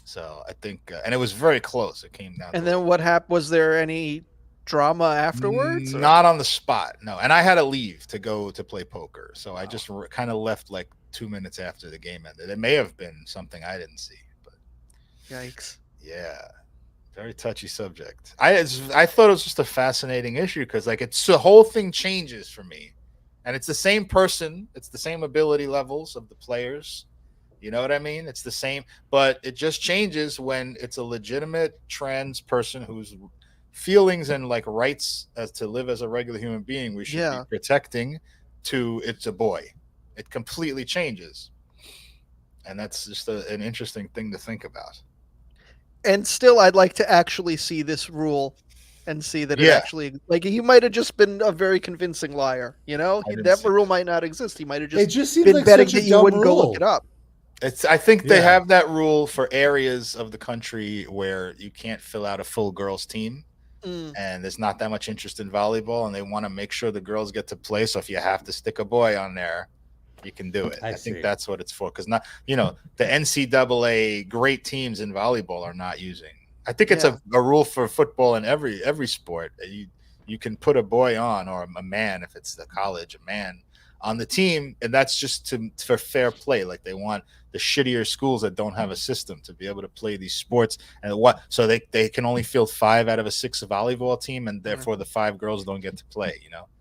So I think, and it was very close. It came down. And then what happened? Was there any drama afterwards? Not on the spot, no. And I had to leave to go to play poker, so I just kind of left like 2 minutes after the game ended. It may have been something I didn't see, but yikes! Yeah, very touchy subject. I thought it was just a fascinating issue because like the whole thing changes for me, and it's the same person, it's the same ability levels of the players. You know what I mean? It's the same, but it just changes when it's a legitimate trans person whose feelings and like rights as to live as a regular human being we should be protecting to it's a boy. It completely changes. And that's just an interesting thing to think about. And still, I'd like to actually see this rule and see that it actually, like, he might have just been a very convincing liar. You know, that rule might not exist. He might have just been like betting that you wouldn't go look it up. I think they have that rule for areas of the country where you can't fill out a full girls team, and there's not that much interest in volleyball, and they want to make sure the girls get to play. So if you have to stick a boy on there, you can do it. I think that's what it's for. Because the NCAA great teams in volleyball are not using. I think it's a rule for football in every sport. You can put a boy on, or a man if it's the college, a man on the team, and that's just for fair play. Like they want the shittier schools that don't have a system to be able to play these sports, and so they can only field 5 out of a 6 volleyball team, and therefore the 5 girls don't get to play.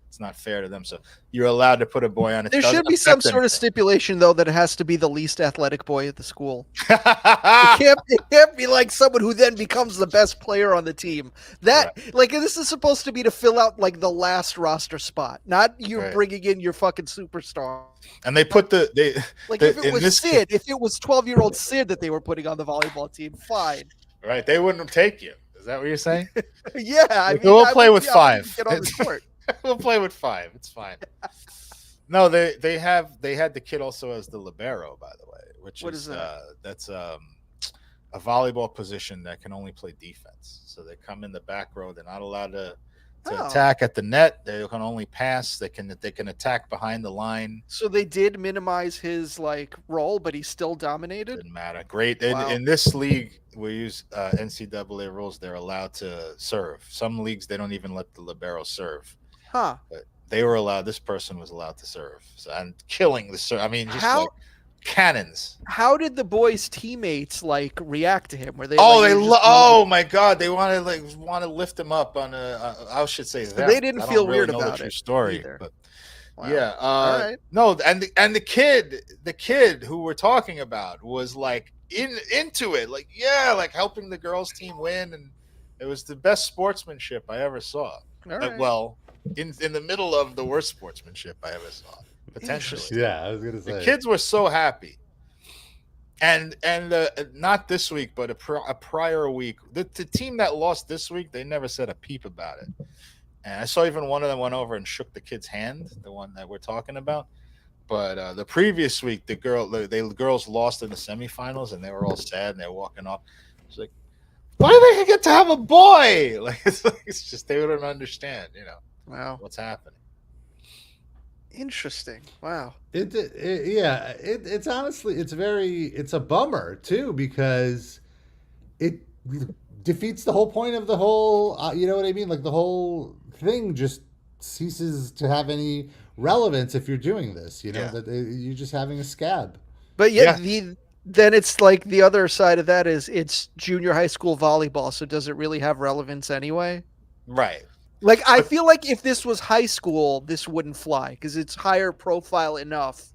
It's not fair to them. So you're allowed to put a boy on it. There should be some sort of stipulation, though, that it has to be the least athletic boy at the school. It can't be like someone who then becomes the best player on the team. Like, this is supposed to be to fill out like the last roster spot, not you bringing in your fucking superstar. And they put if it was Sid, if it was 12-year-old Sid that they were putting on the volleyball team, fine. Right, they wouldn't take you. Is that what you're saying? Yeah, I mean, we'll play with 5. Get on the court. We'll play with 5. It's fine. No, they had the kid also as the libero, by the way. What is that? That's a volleyball position that can only play defense. So they come in the back row. They're not allowed to attack at the net. They can only pass. They can attack behind the line. So they did minimize his role, but he still dominated. Didn't matter. Great. Wow. In this league, we use NCAA rules. They're allowed to serve. Some leagues they don't even let the libero serve. Huh. But they were allowed. This person was allowed to serve. So, and killing the serve. I mean, just like cannons. How did the boys' teammates react to him? Were they? Oh my God! They want to lift him up on a. I should say that they didn't feel weird about it. Story, either. But wow. Yeah. All right. No, and the kid who we're talking about was into it, helping the girls' team win, and it was the best sportsmanship I ever saw. All right. Well, in the middle of the worst sportsmanship I ever saw. Potentially. Yeah, I was gonna say the kids were so happy, and not this week, but a prior week. The team that lost this week, they never said a peep about it. And I saw even one of them went over and shook the kid's hand, the one that we're talking about. But the previous week, the girls lost in the semifinals, and they were all sad and they're walking off. It's like, why do they get to have a boy? It's just they wouldn't understand, Wow, what's happening. Interesting. Wow. It's honestly, it's a bummer too, because it defeats the whole point of the whole, you know what I mean? Like the whole thing just ceases to have any relevance if you're doing this, that you're just having a scab. But then it's like the other side of that is it's junior high school volleyball. So does it really have relevance anyway? Right. I feel like if this was high school, this wouldn't fly because it's higher profile enough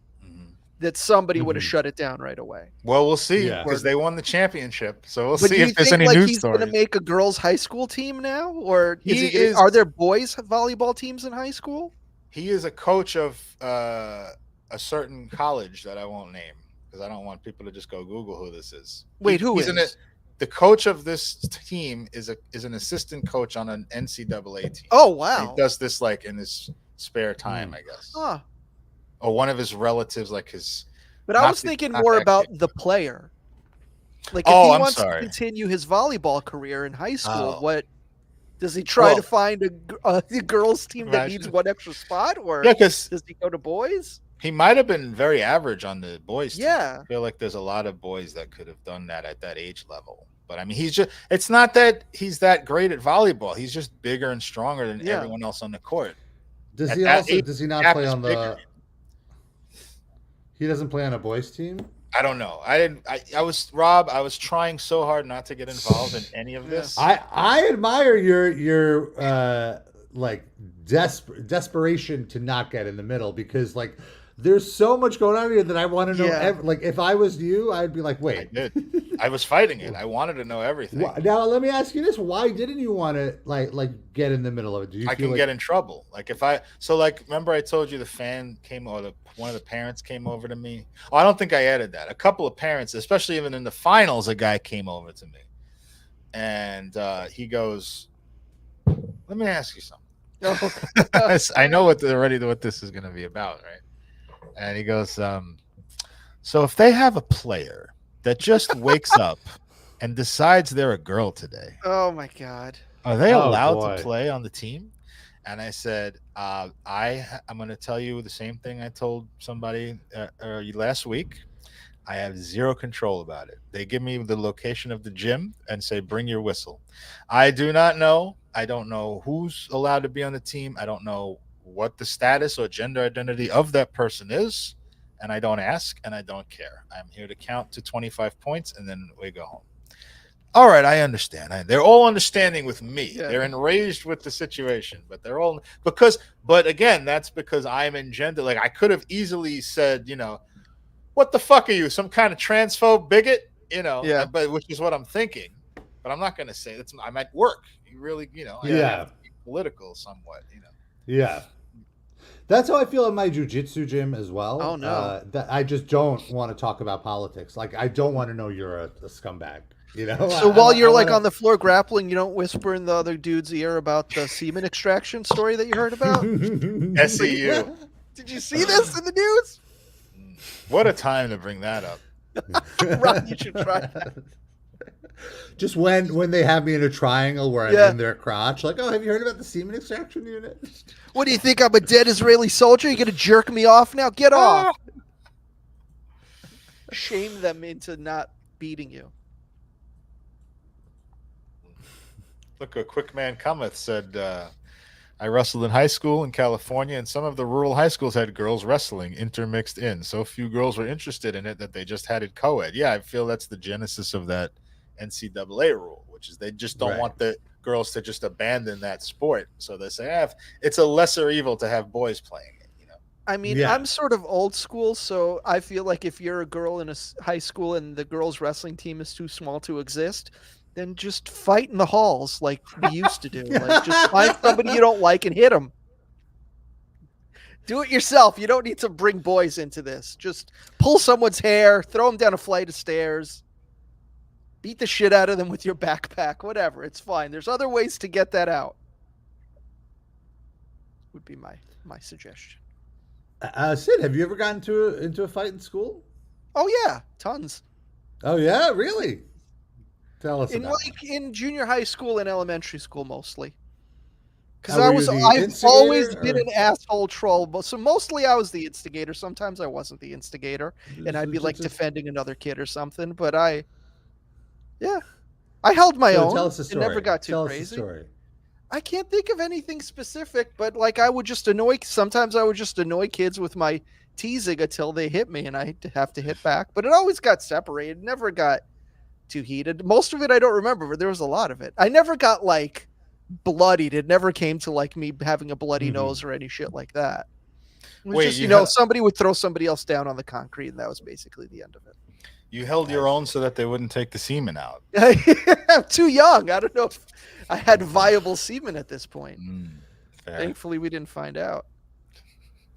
that somebody would have shut it down right away. Well, we'll see because they won the championship. So we'll but see if there's any like news he's stories. going to make a girls' high school team now, or are there boys volleyball teams in high school? He is a coach of a certain college that I won't name because I don't want people to just go Google who this is. Wait, who is? The coach of this team is an assistant coach on an NCAA team. Oh, wow. He does this like in his spare time, I guess. Huh. Or one of his relatives, like his. But I was thinking more about the player. Like, if he wants to continue his volleyball career in high school, what does he try to find a girls' team that needs one extra spot, or does he go to boys? He might have been very average on the boys' team. Yeah, I feel like there's a lot of boys that could have done that at that age level. But I mean, it's not that he's that great at volleyball. He's just bigger and stronger than everyone else on the court. Does he not play on the? He doesn't play on a boys' team? I don't know. I was trying so hard not to get involved in any of this. I admire your like desperation to not get in the middle, because like there's so much going on here that I want to know. Like if I was you, I'd be like, wait. I did. I was fighting it. I wanted to know everything. Now let me ask you this: why didn't you want to like get in the middle of it? Do you I feel can get in trouble. Like remember I told you the fan came, or one of the parents came over to me. Oh, I don't think I added that. A couple of parents, especially even in the finals, a guy came over to me, and he goes, "Let me ask you something." I know already what this is going to be about, right? And he goes, so if they have a player that just wakes up and decides they're a girl today, oh my God, are they allowed to play on the team? And I said, I'm going to tell you the same thing I told somebody last week. I have zero control about it. They give me the location of the gym and say, bring your whistle. I do not know. I don't know who's allowed to be on the team. I don't know what the status or gender identity of that person is, and I don't ask, and I don't care. I'm here to count to 25 points, and then we go home. All right, I understand. They're all understanding with me. Yeah. They're enraged with the situation, but they're all but again, that's because I'm engendered. Like I could have easily said, what the fuck are you, some kind of transphobe bigot? But which is what I'm thinking. But I'm not going to say that's. I'm at work. You really, I have to be political somewhat. Yeah. That's how I feel in my jiu-jitsu gym as well. Oh, no. That I just don't want to talk about politics. Like, I don't want to know you're a scumbag, So while you're on the floor grappling, you don't whisper in the other dude's ear about the semen extraction story that you heard about? SEU. Did you see this in the news? What a time to bring that up. Ron, you should try that. Just when they have me in a triangle where I'm in their crotch, like, oh, have you heard about the semen extraction unit? What do you think? I'm a dead Israeli soldier? You gonna jerk me off now? Get off! Shame them into not beating you. Look, a quick man cometh said, I wrestled in high school in California, and some of the rural high schools had girls wrestling intermixed in. So few girls were interested in it that they just had it co-ed. Yeah, I feel that's the genesis of that NCAA rule, which is they just don't want the girls to just abandon that sport. So they say, it's a lesser evil to have boys playing it. I mean, I'm sort of old school, so I feel like if you're a girl in a high school and the girls' wrestling team is too small to exist, then just fight in the halls like we used to do. Like, just find somebody you don't like and hit them. Do it yourself. You don't need to bring boys into this. Just pull someone's hair, throw them down a flight of stairs, beat the shit out of them with your backpack, whatever. It's fine. There's other ways to get that out. Would be my suggestion. Sid, have you ever gotten into a fight in school? Oh yeah, tons. Oh yeah, really? Tell us about it. In junior high school and elementary school mostly. Because I've always been an asshole troll, but so mostly I was the instigator. Sometimes I wasn't the instigator, and I'd be like defending another kid or something. But I held my own. Tell us the story. It never got too crazy. Us the story. I can't think of anything specific, but like sometimes I would just annoy kids with my teasing until they hit me, and I have to hit back. But it always got separated. It never got too heated. Most of it I don't remember, but there was a lot of it. I never got like bloodied. It never came to like me having a bloody nose or any shit like that. Wait, somebody would throw somebody else down on the concrete, and that was basically the end of it. You held your own so that they wouldn't take the semen out. I'm too young. I don't know if I had viable semen at this point. Thankfully, we didn't find out.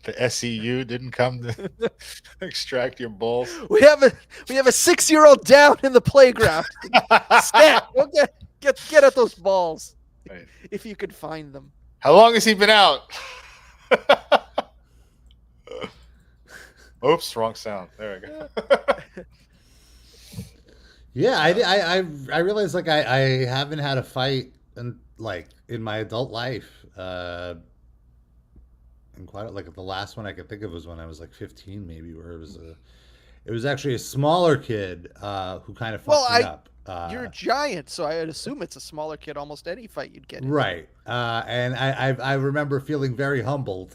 The SEU didn't come to extract your balls. We have a 6-year-old down in the playground. Stat, get at those balls, right, if you could find them. How long has he been out? Oops, wrong sound. There we go. Yeah, I realized like I haven't had a fight in my adult life. And quite like the last one I could think of was when I was like 15, maybe, where it was actually a smaller kid who kind of fucked me up. You're a giant, so I'd assume it's a smaller kid. Almost any fight you'd get in. Right. And I remember feeling very humbled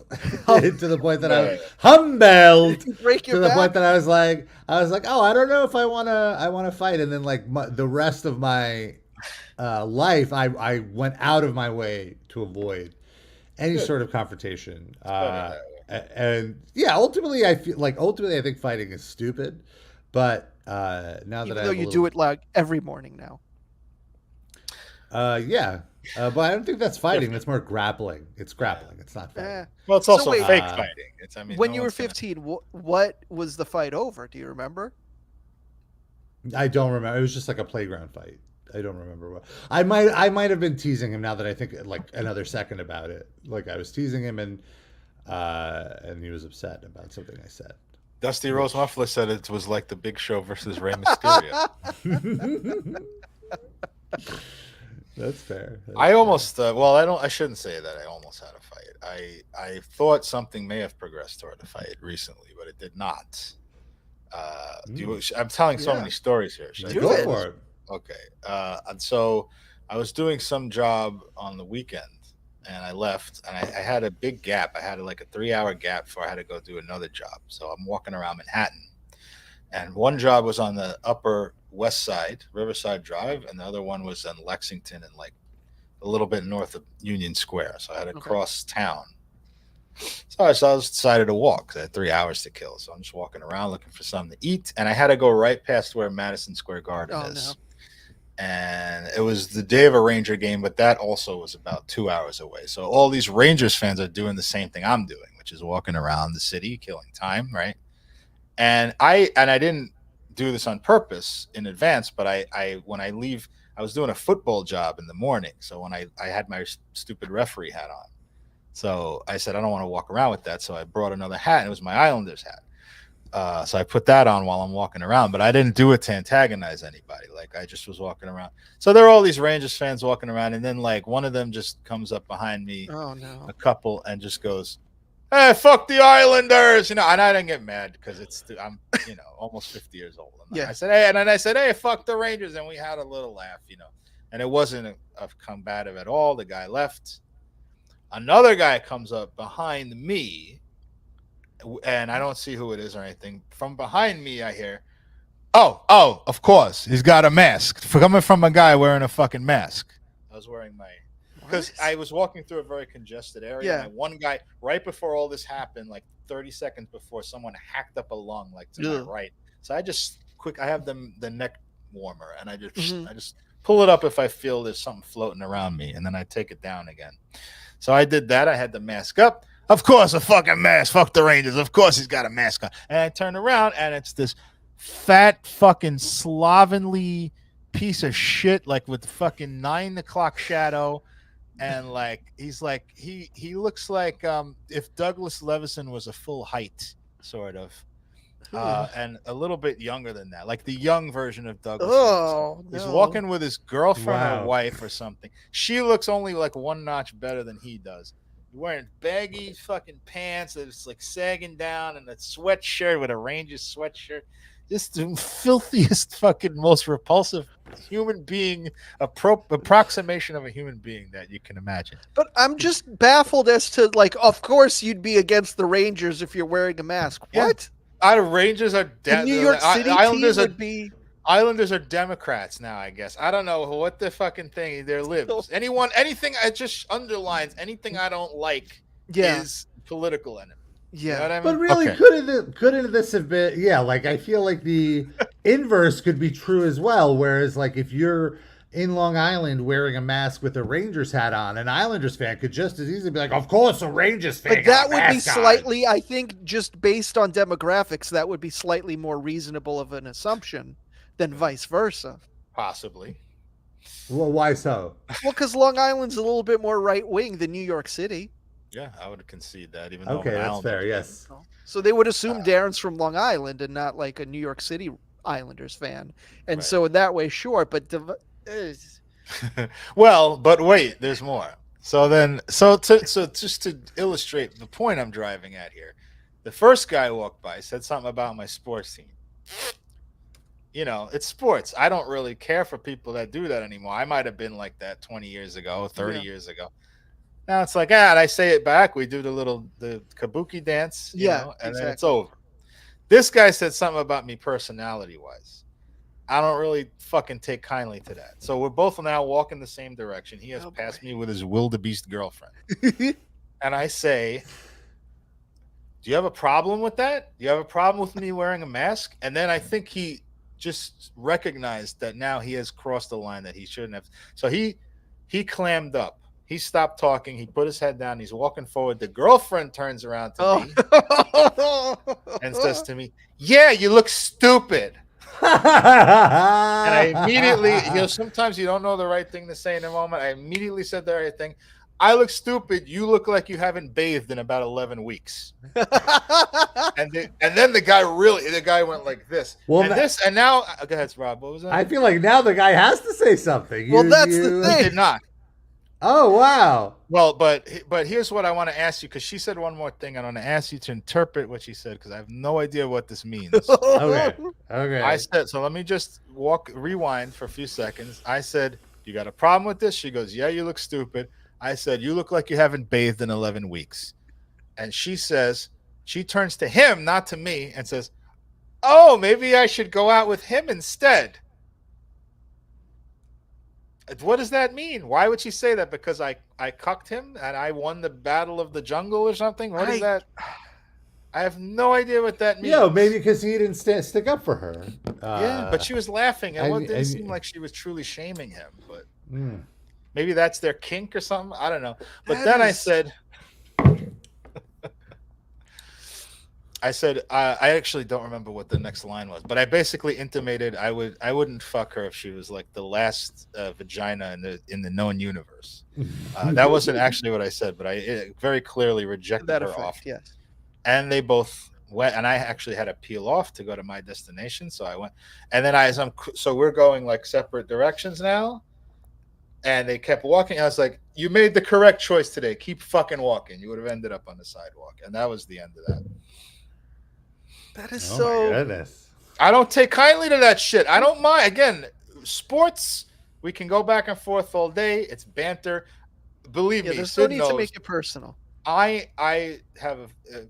to the point that I was humbled to the point that I was like, oh, I don't know if I want to fight. And then like the rest of my life, I went out of my way to avoid any sort of confrontation. And yeah, ultimately I think fighting is stupid, but now that you do it like every morning now. Yeah. But I don't think that's fighting. That's more grappling. It's grappling. It's not fighting. Well, it's also fake fighting. When you were 15, what was the fight over? Do you remember? I don't remember. It was just like a playground fight. I don't remember what. I might have been teasing him now that I think like another second about it. Like I was teasing him and he was upset about something I said. Dusty Rose Muffler said it was like the Big Show versus Rey Mysterio. That's fair. I almost I shouldn't say that I almost had a fight. I thought something may have progressed toward a fight recently, but it did not. I'm telling so many stories here. Go for it. Okay. And so I was doing some job on the weekend and I left and I had a big gap. I had like a 3-hour gap before I had to go do another job. So I'm walking around Manhattan and one job was on the Upper West Side, Riverside Drive, and the other one was in Lexington and like a little bit north of Union Square. So I had to cross town. So I decided to walk because I had 3 hours to kill. So I'm just walking around looking for something to eat. And I had to go right past where Madison Square Garden is. No. And it was the day of a Ranger game, but that also was about 2 hours away. So all these Rangers fans are doing the same thing I'm doing, which is walking around the city, killing time, right? And I didn't do this on purpose in advance, but I when I leave, I was doing a football job in the morning. So when I had my stupid referee hat on. So I said, I don't want to walk around with that. So I brought another hat, and it was my Islanders hat. So I put that on while I'm walking around, but I didn't do it to antagonize anybody. Like I just was walking around. So there are all these Rangers fans walking around, and then like one of them just comes up behind me, a couple, and just goes, "Hey, fuck the Islanders!" And I didn't get mad because I'm almost 50 years old. And I said, "Hey, fuck the Rangers," and we had a little laugh, and it wasn't a combative at all. The guy left. Another guy comes up behind me, and I don't see who it is or anything. From behind me, I hear, oh, of course, he's got a mask. Coming from a guy wearing a fucking mask. I was wearing because I was walking through a very congested area. Yeah. And one guy, right before all this happened, like 30 seconds before, someone hacked up a lung, like to my right. So I just I have the neck warmer, and I just pull it up if I feel there's something floating around me, and then I take it down again. So I did that. I had the mask up. Of course, a fucking mask. Fuck the Rangers. Of course, he's got a mask on. And I turn around, and it's this fat fucking slovenly piece of shit, like with fucking 9 o'clock shadow. And like he's like he looks like if Douglas Levison was a full height, sort of. And a little bit younger than that, like the young version of Douglas. Oh, he's walking with his girlfriend or wife or something. She looks only like one notch better than he does. He's wearing baggy fucking pants that's like sagging down, and a sweatshirt with a Rangers sweatshirt. Just the filthiest, fucking, most repulsive human being, approximation of a human being that you can imagine. But I'm just baffled as to, like, of course you'd be against the Rangers if you're wearing a mask. Yeah. What? Our Rangers are New York City Islanders are Democrats now, I guess. I don't know what the fucking thing. They're libs. Anything. It just underlines anything I don't like is political in it. Yeah, you know what I mean? But really, couldn't this have been? Yeah, like I feel like the inverse could be true as well. Whereas, like if you're in Long Island wearing a mask with a Rangers hat on, an Islanders fan could just as easily be like, "Of course, a Rangers fan." But that would be slightly, I think, just based on demographics, that would be slightly more reasonable of an assumption than vice versa. Possibly. Well, why so? Well, because Long Island's a little bit more right wing than New York City. Yeah, I would concede that. Even though okay, that's fair. Yes. So they would assume Darren's from Long Island and not like a New York City Islanders fan, and so in that way, sure. But well, but wait, there's more. So just to illustrate the point I'm driving at here, the first guy walked by, said something about my sports team. You know, it's sports. I don't really care for people that do that anymore. I might have been like that 20 years ago, 30 years ago. Now it's like, and I say it back. We do the kabuki dance, you know, and then it's over. This guy said something about me personality-wise. I don't really fucking take kindly to that. So we're both now walking the same direction. He has passed me with his wildebeest girlfriend. And I say, do you have a problem with that? Do you have a problem with me wearing a mask? And then I think he just recognized that now he has crossed the line that he shouldn't have. So he clammed up. He stopped talking. He put his head down. He's walking forward. The girlfriend turns around to me and says to me, "Yeah, you look stupid." And I immediately, sometimes you don't know the right thing to say in a moment. I immediately said the right thing. "I look stupid. You look like you haven't bathed in about 11 weeks." and then the guy went like this. Well, and now, go ahead, Rob. What was that? I feel like now the guy has to say something. That's the thing. He did not. Oh, wow. Well, but here's what I want to ask you, because she said one more thing. I want to ask you to interpret what she said, because I have no idea what this means. Okay. I said, so let me just rewind for a few seconds. I said, "You got a problem with this?" She goes, "Yeah, you look stupid." I said, "You look like you haven't bathed in 11 weeks. And she says, she turns to him, not to me, and says, "Oh, maybe I should go out with him instead." What does that mean? Why would she say that? Because I cucked him and I won the battle of the jungle or something? What is that? I have no idea what that means. Yeah, maybe because he didn't stick up for her. Yeah, but she was laughing. It didn't seem like she was truly shaming him. But maybe that's their kink or something. I don't know. But I said, I actually don't remember what the next line was, but I basically intimated I wouldn't fuck her if she was like the last vagina in the known universe. That wasn't actually what I said, but I very clearly rejected her offer. Yes. And they both went, and I actually had to peel off to go to my destination, so I went. And then so we're going like separate directions now, and they kept walking. I was like, "You made the correct choice today. Keep fucking walking. You would have ended up on the sidewalk." And that was the end of that. That is my goodness. I don't take kindly to that shit. I don't mind. Again, sports, we can go back and forth all day. It's banter. Believe me, there's no need to make it personal. I have a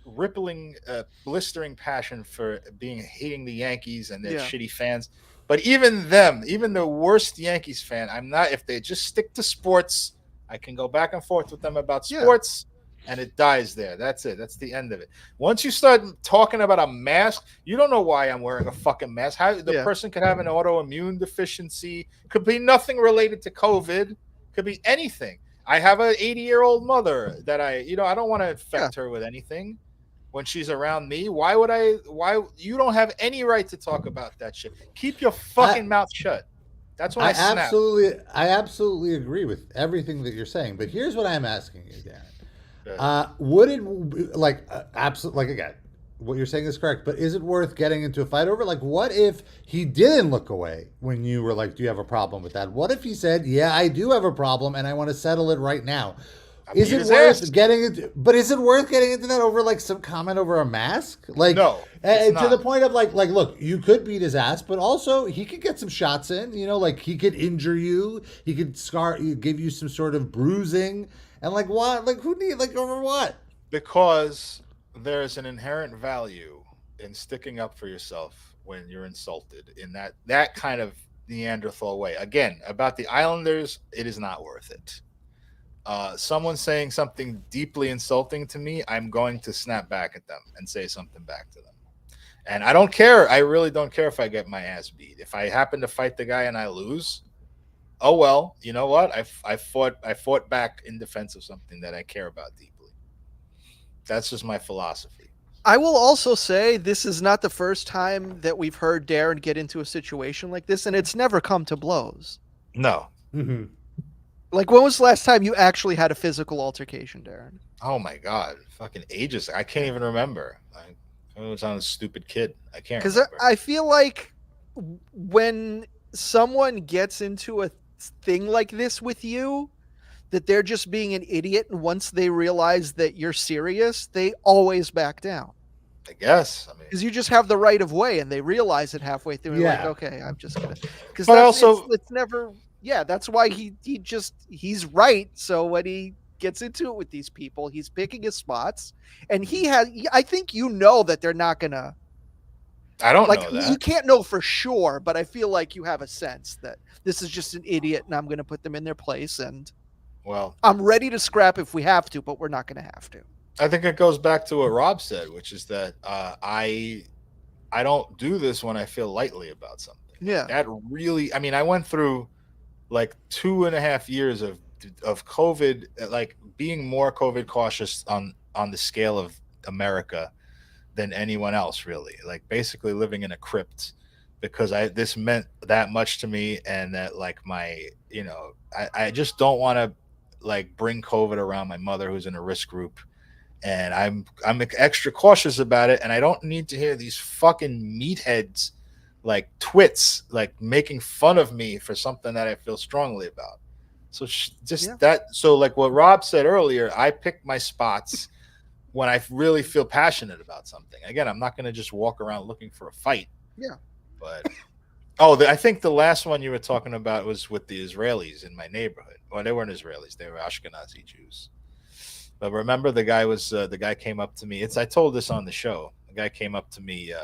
rippling, blistering passion for hating the Yankees and their shitty fans. But even the worst Yankees fan, I'm not. If they just stick to sports, I can go back and forth with them about sports. And it dies there. That's it. That's the end of it. Once you start talking about a mask, you don't know why I'm wearing a fucking mask. How the person could have an autoimmune deficiency. Could be nothing related to COVID. Could be anything. I have an 80-year-old mother that I don't want to infect her with anything when she's around me. Why you don't have any right to talk about that shit. Keep your fucking mouth shut. That's when I snap. I absolutely agree with everything that you're saying. But here's what I'm asking you, Darren. Would it absolutely, again, what you're saying is correct, but is it worth getting into a fight over? Like, what if he didn't look away when you were like, "Do you have a problem with that?" What if he said, "Yeah, I do have a problem and I want to settle it right now"? Is it worth getting into that over like some comment over a mask? Like, no, to the point of like, look, you could beat his ass, but also he could get some shots in, like he could injure you. He could give you some sort of bruising. And like what? Like who need over what? Because there's an inherent value in sticking up for yourself when you're insulted in that kind of Neanderthal way. Again, about the Islanders, it is not worth it. someone saying something deeply insulting to me, I'm going to snap back at them and say something back to them. And I don't care. I really don't care if I get my ass beat. If I happen to fight the guy and I lose, oh well. You know what? I fought back in defense of something that I care about deeply. That's just my philosophy. I will also say this is not the first time that we've heard Darren get into a situation like this, and it's never come to blows. No. Mm-hmm. Like, when was the last time you actually had a physical altercation, Darren? Oh my God, fucking ages. I can't even remember. I was on a stupid kid. I can't remember. Because I feel like when someone gets into a thing like this with you, that they're just being an idiot, and once they realize that you're serious, they always back down. I guess. I mean, because you just have the right of way, and they realize it halfway through. Yeah. Like, okay, I'm just gonna. Because but also, it's never. Yeah, that's why he's right. So when he gets into it with these people, he's picking his spots, and I think that they're not gonna. I don't know that. You can't know for sure, but I feel like you have a sense that this is just an idiot, and I'm gonna put them in their place, and I'm ready to scrap if we have to, but we're not gonna have to. I think it goes back to what Rob said, which is that I don't do this when I feel lightly about something. Yeah, that really. I mean, I went through like 2.5 years of COVID, like being more COVID cautious on the scale of America than anyone else, really. Like basically living in a crypt because this meant that much to me, and that like I just don't want to like bring COVID around my mother who's in a risk group. And I'm extra cautious about it, and I don't need to hear these fucking meatheads like twits like making fun of me for something that I feel strongly about. So so like what Rob said earlier, I pick my spots when I really feel passionate about something. Again, I'm not going to just walk around looking for a fight. Yeah. But I think the last one you were talking about was with the Israelis in my neighborhood. Well, they weren't Israelis; they were Ashkenazi Jews. But remember, the guy came up to me. I told this on the show. The guy came up to me,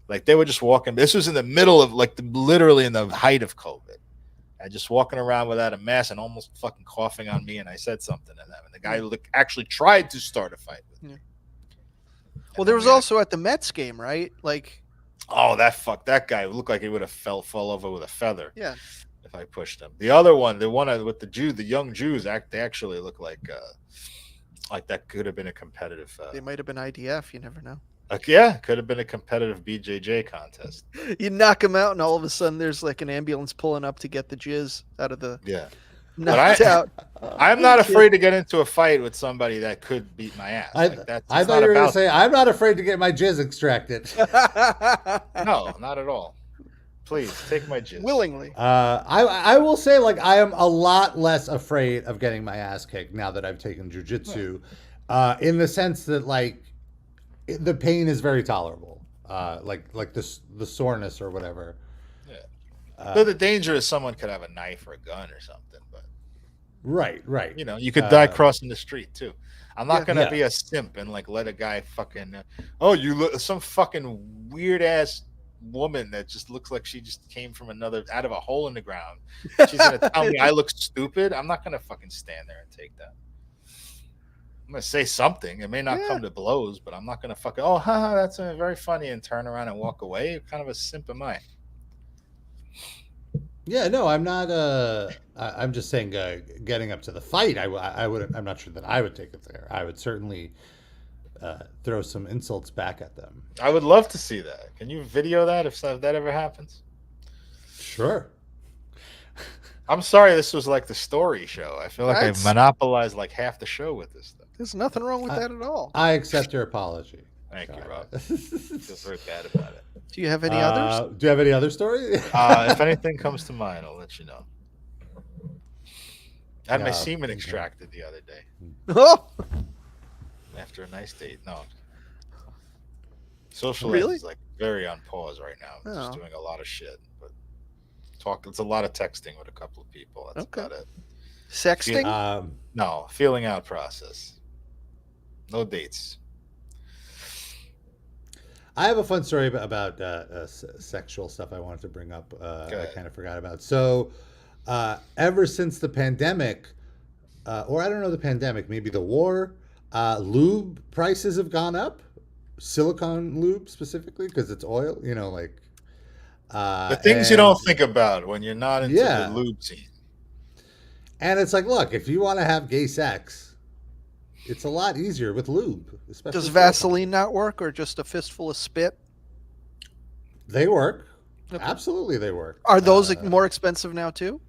like they were just walking. This was in the middle of literally in the height of COVID. And just walking around without a mask and almost fucking coughing on me. And I said something to them. And the guy actually tried to start a fight with me. Yeah. Well, there was also at the Mets game, right? Like, oh, that guy looked like he would have fell over with a feather. Yeah. If I pushed him. The other one, the one with the young Jews, they actually look like that could have been a competitive. They might have been IDF. You never know. Yeah, could have been a competitive BJJ contest. You knock them out, and all of a sudden, there's like an ambulance pulling up to get the jizz out of the. Yeah. Knocked out. I'm not afraid to get into a fight with somebody that could beat my ass. I thought you were going to say, I'm not afraid to get my jizz extracted. No, not at all. Please take my jizz willingly. I will say, like, I am a lot less afraid of getting my ass kicked now that I've taken jujitsu, in the sense that like the pain is very tolerable, like the soreness or whatever. Yeah. But the danger is someone could have a knife or a gun or something. But right. You could die crossing the street too. I'm not gonna be a simp and like let a guy fucking. You look some fucking weird ass woman that just looks like she just came from out of a hole in the ground. She's gonna tell me I look stupid. I'm not gonna fucking stand there and take that. I'm gonna say something. It may not come to blows, but I'm not gonna fucking that's very funny and turn around and walk away. What kind of a simp am I? Yeah, no, I'm not. I'm just saying, getting up to the fight, I wouldn't. I'm not sure that I would take it there. I would certainly throw some insults back at them. I would love to see that. Can you video that if that ever happens? Sure. I'm sorry this was like the story show. I feel like I've monopolized like half the show with this stuff. There's nothing wrong with that at all. I accept your apology. Thank you, Rob. I feel very bad about it. Do you have any others? Do you have any other stories? If anything comes to mind, I'll let you know. I had my semen extracted the other day. Oh! After a nice date. No. Social life is like very on pause right now. I'm just doing a lot of shit. But it's a lot of texting with a couple of people. That's about it. Sexting? No, feeling out process. No dates. I have a fun story about sexual stuff I wanted to bring up. I kind of forgot about. So, ever since the pandemic, or I don't know, the pandemic, maybe the war, lube prices have gone up. Silicone lube specifically, because it's oil, like the things you don't think about when you're not into the lube scene. And it's like, look, if you want to have gay sex, it's a lot easier with lube. Especially Does Vaseline not work, or just a fistful of spit? They work. Okay. Absolutely, they work. Are those more expensive now too?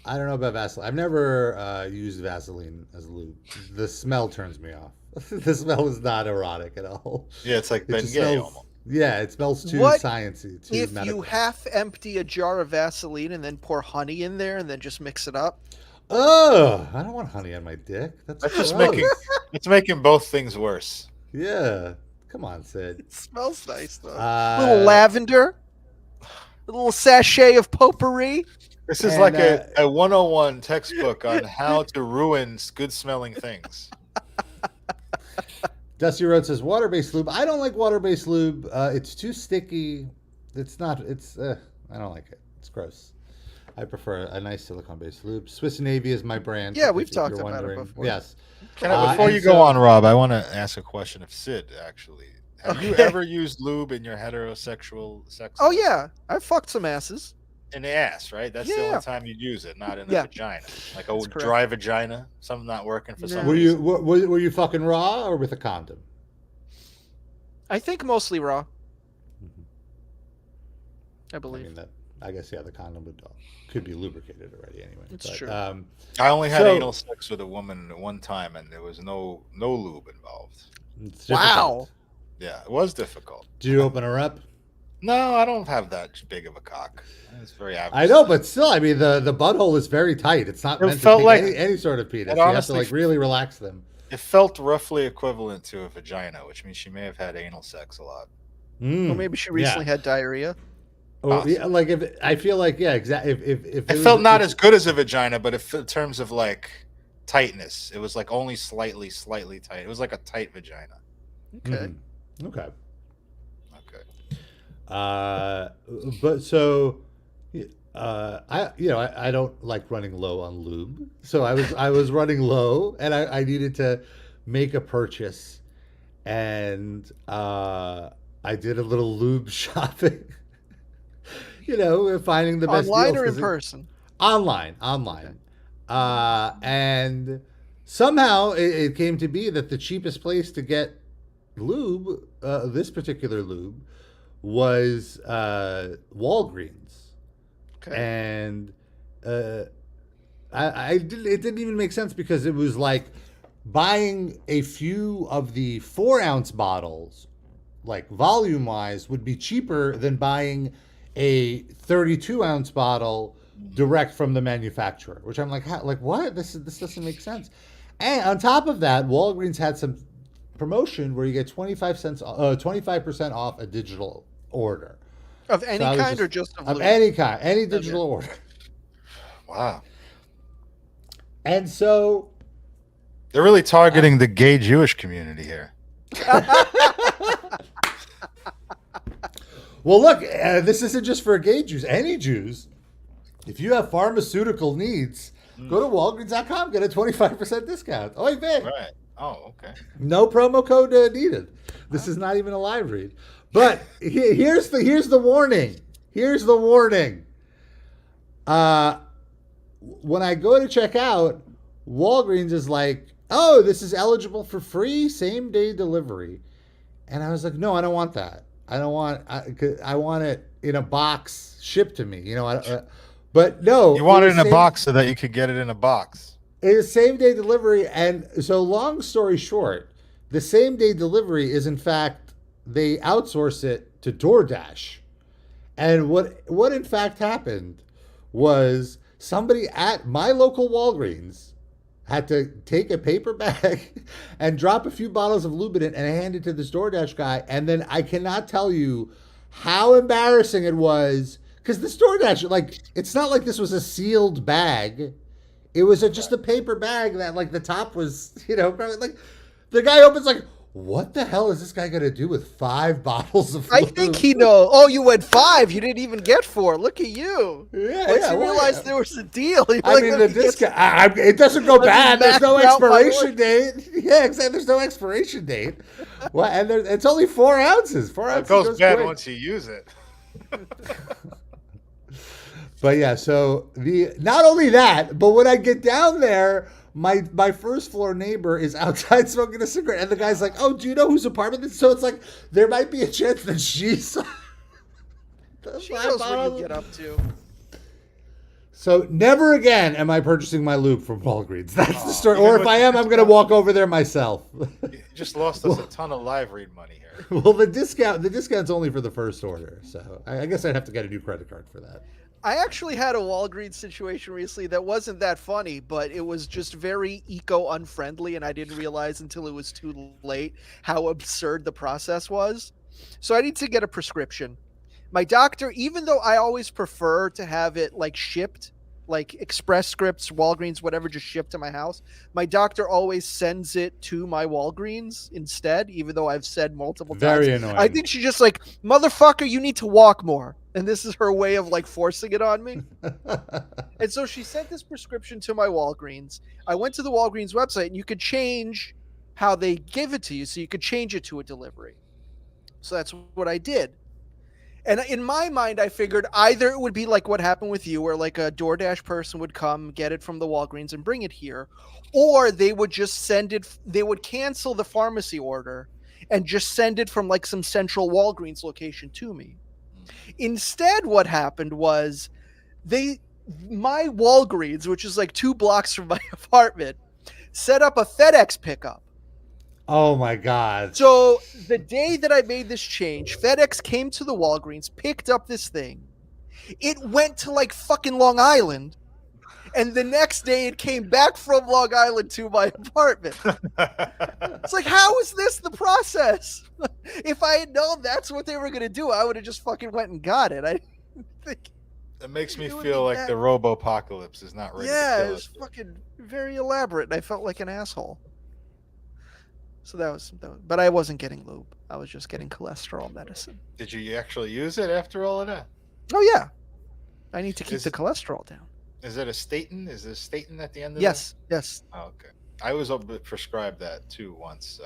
I don't know about Vaseline. I've never used Vaseline as lube. The smell turns me off. The smell is not erotic at all. Yeah, it's like Bengay almost. Yeah, it smells too sciencey. Too if medical. you half empty a jar of Vaseline and then pour honey in there and then just mix it up? Oh, I don't want honey on my dick. That's just making both things worse. Yeah. Come on, Sid. It smells nice, though. A little lavender. A little sachet of potpourri. This is like a 101 textbook on how to ruin good-smelling things. Dusty Road says water-based lube. I don't like water-based lube. It's too sticky. It's not. I don't like it. It's gross. I prefer a nice silicone-based lube. Swiss Navy is my brand. Yeah, we've talked about it before. Yes. Before you go on, Rob, I want to ask a question of Sid. Actually, have you ever used lube in your heterosexual sex? Oh yeah, I fucked some asses. In the ass, right? That's the only time you'd use it, not in the vagina. Like a dry vagina, something not working for some reason. Were you fucking raw or with a condom? I think mostly raw. Mm-hmm. I believe. I guess the condom could be lubricated already anyway. It's true. I only had anal sex with a woman one time, and there was no lube involved. Wow. Yeah, it was difficult. Did you open her up? No, I don't have that big of a cock. It's very average. I know, but still, I mean, the butthole is very tight. It's not meant to be any sort of penis. You have to really relax them. It felt roughly equivalent to a vagina, which means she may have had anal sex a lot. Well, maybe she recently had diarrhea. Oh, yeah, I feel like exactly. If it felt not as good as a vagina, but in terms of like tightness, it was like only slightly tight. It was like a tight vagina. Okay. Mm-hmm. Okay. But so, I don't like running low on lube. So I was running low, and I needed to make a purchase, and I did a little lube shopping. Finding the best online deals, or in person. Online. Okay. And somehow it came to be that the cheapest place to get lube, this particular lube, was Walgreens. Okay. And it didn't even make sense, because it was like buying a few of the 4-ounce bottles, like volume wise, would be cheaper than buying a 32-ounce bottle direct from the manufacturer, which I'm like, what? This doesn't make sense. And on top of that, Walgreens had some promotion where you get 25% off a digital order of any kind, or just of any kind, any digital order. Wow. And so they're really targeting the gay Jewish community here. Well, look, this isn't just for gay Jews. Any Jews, if you have pharmaceutical needs, go to Walgreens.com, get a 25% discount. Oy vey. Right. Oh, okay. No promo code needed. This is not even a live read. But here's the warning. Here's the warning. When I go to check out, Walgreens is like, oh, this is eligible for free same-day delivery. And I was like, no, I don't want that. I want it in a box shipped to me. But no. You want it in a box so that you could get it in a box. It is same-day delivery. And so long story short, the same-day delivery is, in fact, they outsource it to DoorDash. And what in fact happened was somebody at my local Walgreens had to take a paper bag and drop a few bottles of lubricant and hand it to this DoorDash guy. And then I cannot tell you how embarrassing it was, because this DoorDash, it's not like this was a sealed bag. It was just a paper bag that, the top was, the guy opens what the hell is this guy going to do with 5 bottles of I lube? think he knows. Oh, you went 5. You didn't even get 4. Look at you. Once you realized there was a deal. The discount, it doesn't go bad. There's no expiration date. Yeah, exactly. There's no expiration date. Well, and it's only 4 ounces. 4 ounces. It goes bad quick once you use it. But yeah, so not only that, but when I get down there, my first floor neighbor is outside smoking a cigarette, and the guy's like, "Oh, do you know whose apartment this?" So it's like there might be a chance that she knows what you get up to. So never again am I purchasing my lube from Walgreens. That's the story. Or if I am, I'm going to walk over there myself. You just lost us a ton of live read money here. Well, the discount's only for the first order, so I guess I'd have to get a new credit card for that. I actually had a Walgreens situation recently that wasn't that funny, but it was just very eco-unfriendly, and I didn't realize until it was too late how absurd the process was. So I need to get a prescription. My doctor, even though I always prefer to have it like shipped, like Express Scripts, Walgreens, whatever, just shipped to my house, my doctor always sends it to my Walgreens instead, even though I've said multiple times. Very annoying. I think she's just like, motherfucker, you need to walk more. And this is her way of like forcing it on me. And so she sent this prescription to my Walgreens. I went to the Walgreens website, and you could change how they give it to you. So you could change it to a delivery. So that's what I did. And in my mind, I figured either it would be like what happened with you, where like a DoorDash person would come, get it from the Walgreens and bring it here, or they would just send it, they would cancel the pharmacy order and just send it from like some central Walgreens location to me. Instead, what happened was my Walgreens, which is like 2 blocks from my apartment, set up a FedEx pickup. Oh my God. So the day that I made this change, FedEx came to the Walgreens, picked up this thing. It went to like fucking Long Island. And the next day it came back from Long Island to my apartment. It's like, how is this the process? If I had known that's what they were going to do, I would have just fucking went and got it. I think it makes me feel like the robo-apocalypse is not ready to kill us. Yeah, it was fucking very elaborate, and I felt like an asshole. So that was, but I wasn't getting lube. I was just getting cholesterol medicine. Did you actually use it after all of that? Oh yeah, I need to keep the cholesterol down. Is it a statin? Is there a statin at the end of Yes, that? Yes. Oh, okay. I was prescribed that too once,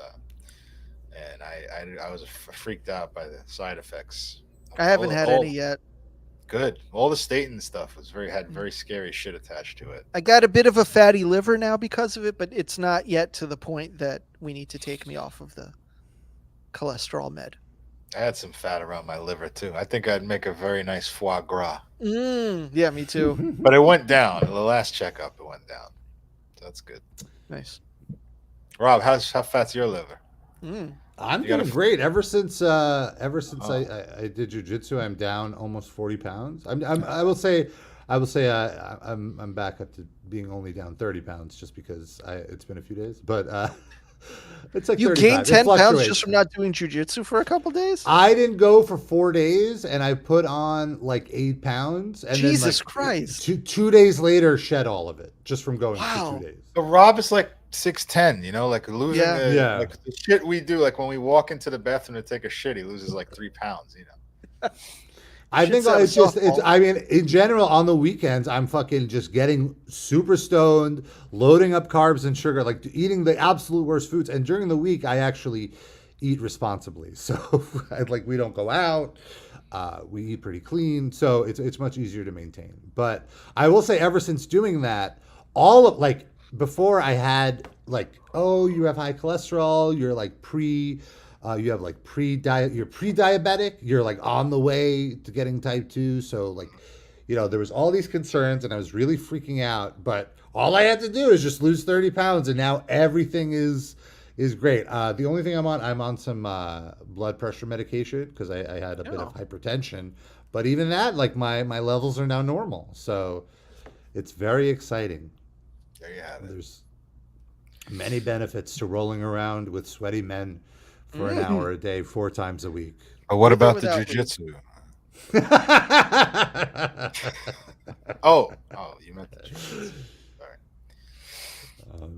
and I was freaked out by the side effects. I haven't had any yet. Good. All the statin stuff had very scary shit attached to it. I got a bit of a fatty liver now because of it, but it's not yet to the point that we need to take me off of the cholesterol med. I had some fat around my liver too. I think I'd make a very nice foie gras. Yeah, me too. But it went down. The last checkup, it went down. So that's good. Nice. Rob, how fat's your liver? I'm doing great. Ever since I did jiu-jitsu, I'm down almost 40 pounds. I will say I'm back up to being only down 30 pounds just because it's been a few days. But it's like you gained 10 pounds just from not doing jiu-jitsu for a couple days? I didn't go for 4 days, and I put on like 8 pounds. And Jesus then, Christ! 2 days later, shed all of it just from going for 2 days. But Rob is like 6'10", you know, like losing like the shit we do. Like when we walk into the bathroom to take a shit, he loses like 3 pounds, you know. I think I mean, in general, on the weekends, I'm fucking just getting super stoned, loading up carbs and sugar, like eating the absolute worst foods. And during the week, I actually eat responsibly. So we don't go out. We eat pretty clean. So it's much easier to maintain. But I will say, ever since doing that, before I had you have high cholesterol, you're like you have like you're pre-diabetic, you're like on the way to getting type 2. So there was all these concerns and I was really freaking out, but all I had to do is just lose 30 pounds and now everything is great. The only thing I'm on some blood pressure medication because I had a bit of hypertension, but even that, my levels are now normal. So it's very exciting. There you have it. There's many benefits to rolling around with sweaty men for an hour a day, 4 times a week. But what about the jiu-jitsu? Oh, you meant the jiu-jitsu. Sorry.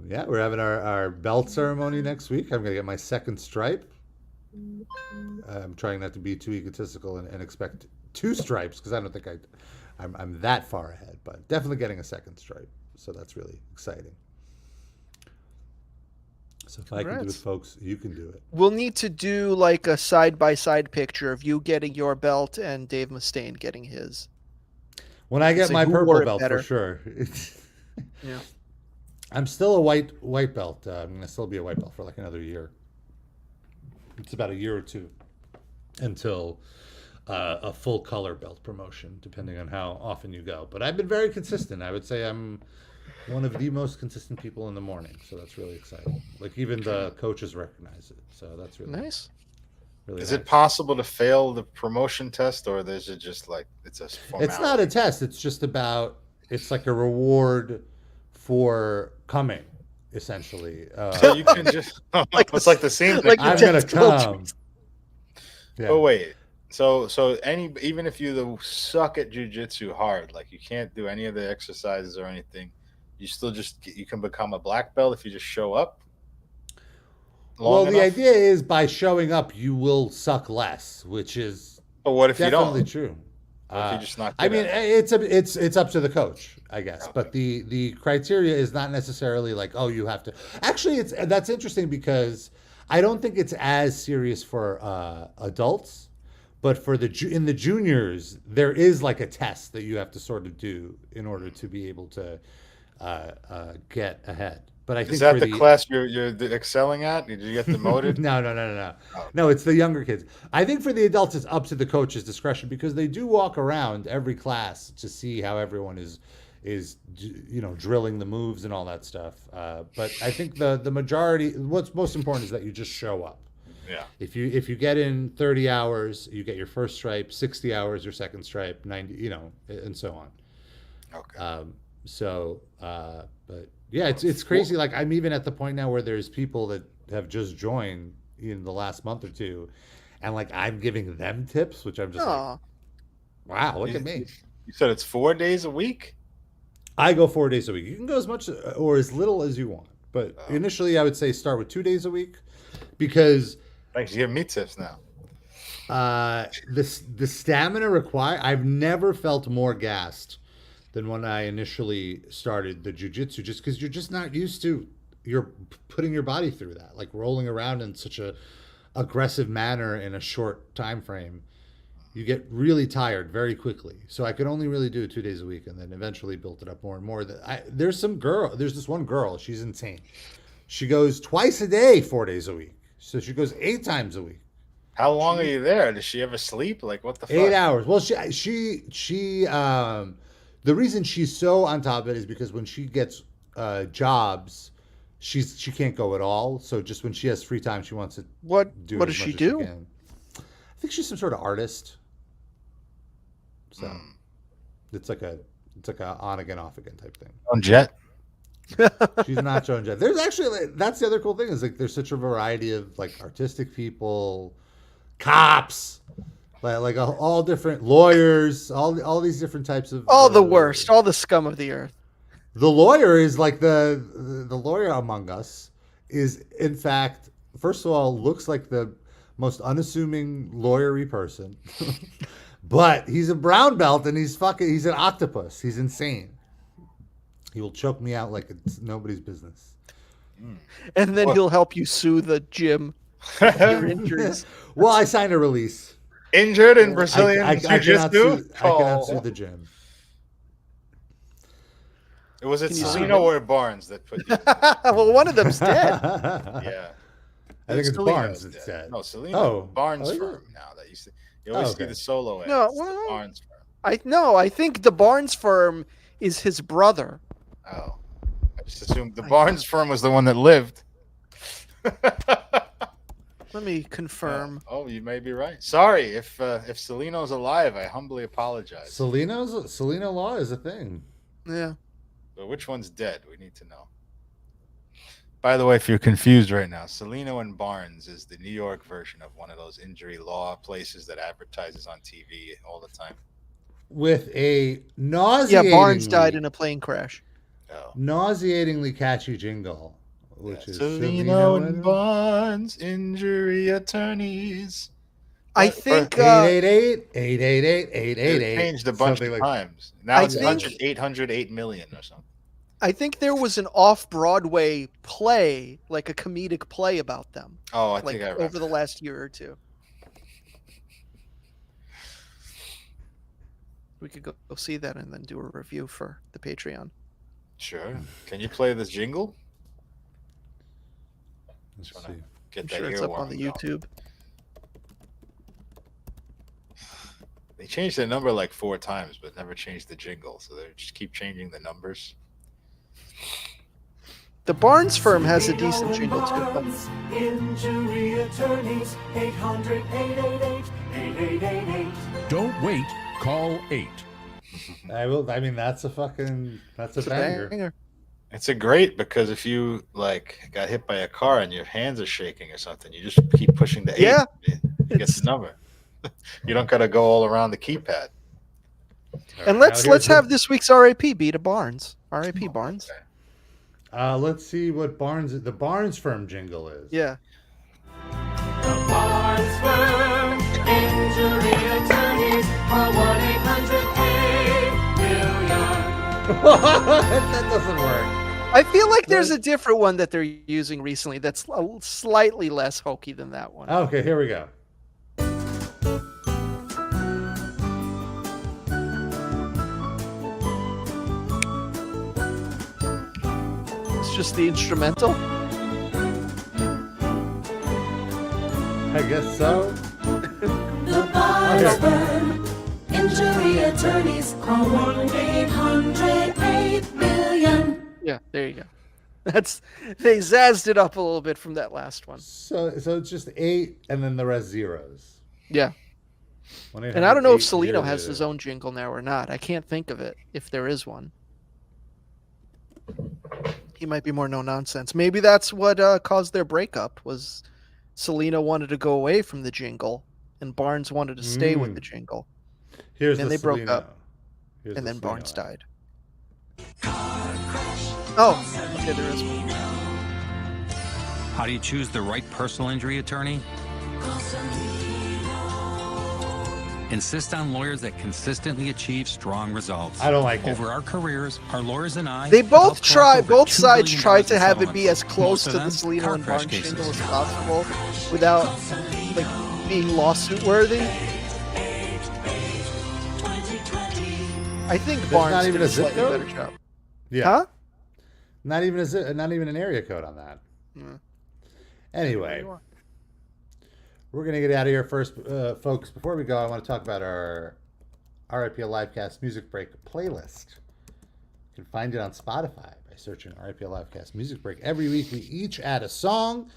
yeah, we're having our belt ceremony next week. I'm going to get my second stripe. I'm trying not to be too egotistical and expect 2 stripes because I don't think I'm that far ahead, but definitely getting a second stripe. So that's really exciting. So if I can do it, folks, you can do it. We'll need to do like a side-by-side picture of you getting your belt and Dave Mustaine getting his. When I get my purple belt, for sure. Yeah. I'm still a white belt. I'm going to still be a white belt for like another year. It's about a year or 2 until a full color belt promotion, depending on how often you go. But I've been very consistent. I would say I'm one of the most consistent people in the morning, so that's really exciting. Like even the coaches recognize it, so that's really nice. Really is it possible to fail the promotion test, or is it just like it's a formality? It's not a test. It's just it's like a reward for coming, essentially. So you can just it's like the same thing. Like I'm gonna come. Yeah. Oh wait. So even if you suck at jiu-jitsu hard, like you can't do any of the exercises or anything, you still you can become a black belt if you just show up. Well, the idea is by showing up, you will suck less, which is what if definitely you don't? True. If you just not I mean, it's up to the coach, I guess. Okay. But the criteria is not necessarily like, oh, you have to. Actually, that's interesting because I don't think it's as serious for adults. But for in the juniors, there is like a test that you have to sort of do in order to be able to get ahead. But I think is that the class you're excelling at? Did you get demoted? No. Oh. No, it's the younger kids. I think for the adults, it's up to the coach's discretion because they do walk around every class to see how everyone is drilling the moves and all that stuff. But I think the majority, what's most important is that you just show up. Yeah. If you get in 30 hours, you get your first stripe. 60 hours, your second stripe. 90, and so on. Okay. But yeah, it's crazy. Like I'm even at the point now where there's people that have just joined in the last month or 2, and like I'm giving them tips, which I'm just like, wow, look at me. You said it's 4 days a week? I go 4 days a week. You can go as much or as little as you want, but initially I would say start with 2 days a week because. Thanks, you give me tips now. The stamina required. I've never felt more gassed than when I initially started the jiu-jitsu, just because you're just not used to you're putting your body through that, like rolling around in such a aggressive manner in a short time frame. You get really tired very quickly. So I could only really do it 2 days a week, and then eventually built it up more and more. There's this one girl. She's insane. She goes twice a day, 4 days a week. So she goes 8 times a week. How long are you there? Does she ever sleep? Like what the fuck? 8 hours. Well, she the reason she's so on top of it is because when she gets jobs, she can't go at all. So just when she has free time, she wants to do. What does she do? I think she's some sort of artist. So it's like a on again, off again type thing. On Jet. She's not Joan Jett. There's actually that's the other cool thing is like there's such a variety of like artistic people, cops, like all different lawyers, all these different types of all the worst, all the scum of the earth. The lawyer is like the lawyer among us is in fact first of all looks like the most unassuming lawyery person, but he's a brown belt and he's an octopus. He's insane. He will choke me out like it's nobody's business. And then he'll help you sue the gym. Your injuries. Well, I signed a release. Injured in Brazilian Jiu-Jitsu? I cannot sue the gym. Was it Celino or Barnes that put you? Well, one of them's dead. Yeah. I think it's Barnes that's dead. No, Celino. Barnes firm now. That you always see the solo ads. No, the Barnes firm. I think the Barnes firm is his brother. Oh, I just assumed the Barnes firm was the one that lived. Let me confirm. You may be right. Sorry, if Celino's alive, I humbly apologize. Celino law is a thing. Yeah. But which one's dead? We need to know. By the way, if you're confused right now, Celino and Barnes is the New York version of one of those injury law places that advertises on TV all the time. With a nauseating... Yeah, Barnes died in a plane crash. nauseatingly catchy jingle, which is Salino and Barnes, injury attorneys. I think 888-888-888. It changed a bunch of times. Now it's 808 million or something. I think there was an off-Broadway play, like a comedic play about them. Oh, I think I remember. Over the last year or two. We could go see that and then do a review for the Patreon. Sure. Can you play this jingle? Let's see. I'm sure it's up on the YouTube. They changed the number like 4 times, but never changed the jingle. So they just keep changing the numbers. The Barnes firm has a decent jingle too. Injury attorneys, 800-888-8888. Don't wait. Call 8. I mean, that's a banger. It's a great, because if you like got hit by a car and your hands are shaking or something, you just keep pushing the 8. Yeah, you get the number. You don't got to go all around the keypad. And let's have this week's RAP be to Barnes. RAP Barnes. Okay. Let's see what the Barnes firm jingle is. Yeah. The Barnes firm, injury attorneys, are 1-800-8-million. That doesn't work. I feel like there's a different one that they're using recently that's slightly less hokey than that one. Okay, here we go. Just the instrumental? I guess so. The Barnes firm, injury attorneys, call 1-800-8-million. Yeah, there you go. They zazzed it up a little bit from that last one. So it's just 8 and then the rest zeros. Yeah. And I don't know if Salino has his own jingle now or not. I can't think of it, if there is one. He might be more no nonsense. Maybe that's what caused their breakup. Was Salino wanted to go away from the jingle, and Barnes wanted to stay with the jingle. And they broke up. And then Barnes died. Oh, okay, there is one. How do you choose the right personal injury attorney? Insist on lawyers that consistently achieve strong results. I don't like it. Over our careers, our lawyers and I... Both sides try to have it be as close to the Salino and Barnes jingle as possible without being lawsuit worthy. I think Barnes did a slightly better job. Yeah. Huh? Not even an area code on that. Anyway, we're going to get out of here first, folks. Before we go, I want to talk about our RIP Livecast Music Break playlist. You can find it on Spotify by searching RIP Livecast Music Break. Every week, we each add a song.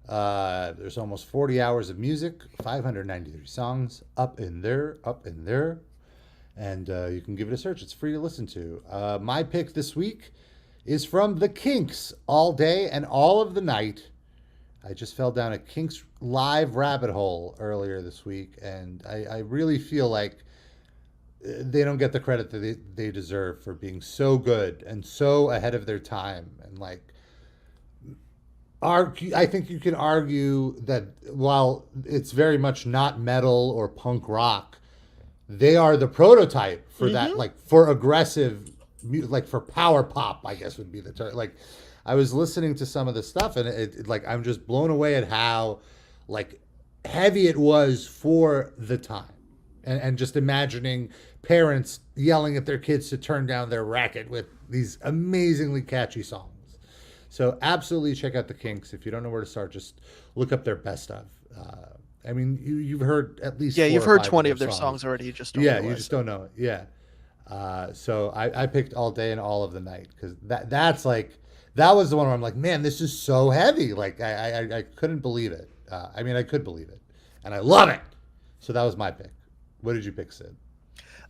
There's almost 40 hours of music, 593 songs up in there. And you can give it a search. It's free to listen to. My pick this week is from The Kinks, All Day and All of the Night. I just fell down a Kinks live rabbit hole earlier this week, and I really feel like they don't get the credit that they deserve for being so good and so ahead of their time. And I think you can argue that while it's very much not metal or punk rock, they are the prototype for that, for aggressive, for power pop, I guess would be the term. I was listening to some of the stuff, and it I'm just blown away at how heavy it was for the time, and just imagining parents yelling at their kids to turn down their racket with these amazingly catchy songs. So absolutely check out the Kinks. If you don't know where to start, just look up their best of. I mean, you've heard at least you've heard 20 of their songs already. You just don't know you just don't know it. Yeah. So I picked All Day and All of the Night because that was the one where I'm like, man, this is so heavy. I couldn't believe it. I could believe it, and I love it. So that was my pick. What did you pick, Sid?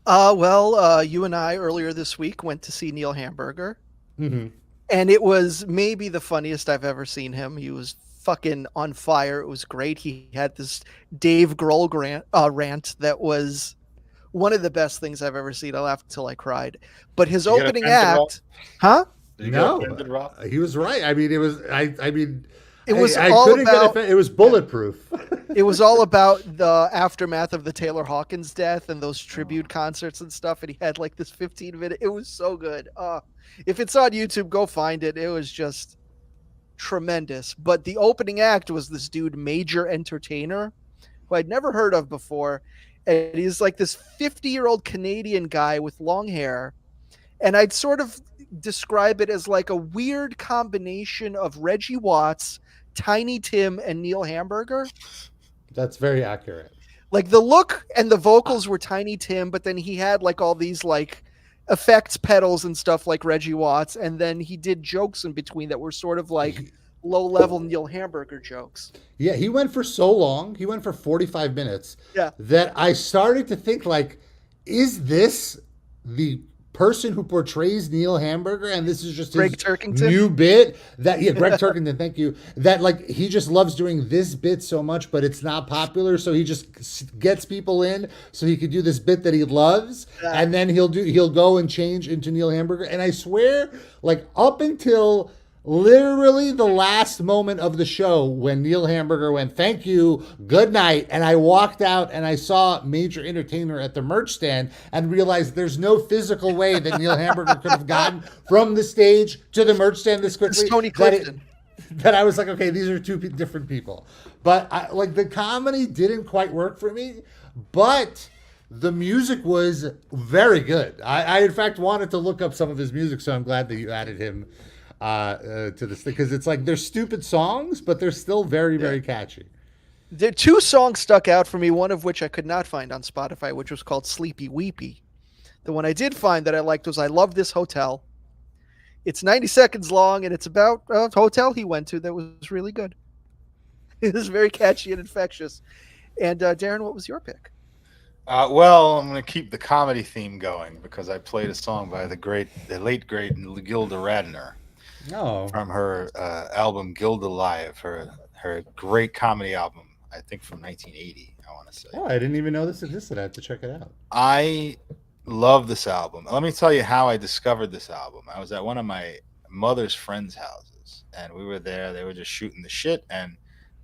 You and I earlier this week went to see Neil Hamburger, and it was maybe the funniest I've ever seen him. He was fucking on fire. It was great. He had this Dave Grohl rant that was one of the best things I've ever seen. I laughed until I cried. But his opening act, huh? No, he was right. I mean, it was. I mean, it was I all couldn't about. Get it was bulletproof. It was all about the aftermath of the Taylor Hawkins death and those tribute concerts and stuff. And he had like this 15-minute. It was so good. If it's on YouTube, go find it. It was just tremendous. But the opening act was this dude, Major Entertainer, who I'd never heard of before. And he's like this 50-year-old Canadian guy with long hair. And I'd sort of describe it as like a weird combination of Reggie Watts, Tiny Tim, and Neil Hamburger. That's very accurate. Like the look and the vocals were Tiny Tim, but then he had like all these like effects pedals and stuff like Reggie Watts. And then he did jokes in between that were sort of like low-level Neil Hamburger jokes. Yeah, he went for so long. He went for 45 minutes. Yeah. That I started to think like, is this the person who portrays Neil Hamburger, and this is just Greg his Turkington? new bit Greg Turkington, thank you, that like he just loves doing this bit so much, but it's not popular, so he just gets people in so he could do this bit that he loves, and then he'll go and change into Neil Hamburger. And I swear, like up until literally the last moment of the show when Neil Hamburger went, thank you, good night, and I walked out and I saw Major Entertainer at the merch stand and realized there's no physical way that Neil Hamburger could have gotten from the stage to the merch stand this quickly. It's Tony Clifton. That I was like, okay, these are two different people. But like the comedy didn't quite work for me, but the music was very good. I in fact wanted to look up some of his music, so I'm glad that you added him to this thing, because it's like they're stupid songs, but they're still very, very catchy. There two songs stuck out for me, one of which I could not find on Spotify, which was called Sleepy Weepy. The one I did find that I liked was I Love This Hotel. It's 90 seconds long, and it's about a hotel he went to that was really good. It was very catchy and infectious. And Darren, what was your pick? Well, I'm going to keep the comedy theme going because I played a song by the late great Gilda Radner. From her album Gilda Live, her great comedy album, I think from 1980, I want to say. Oh, I didn't even know this existed. I have to check it out. I love this album. Let me tell you how I discovered this album. I was at one of my mother's friends' houses, and we were there. They were just shooting the shit, and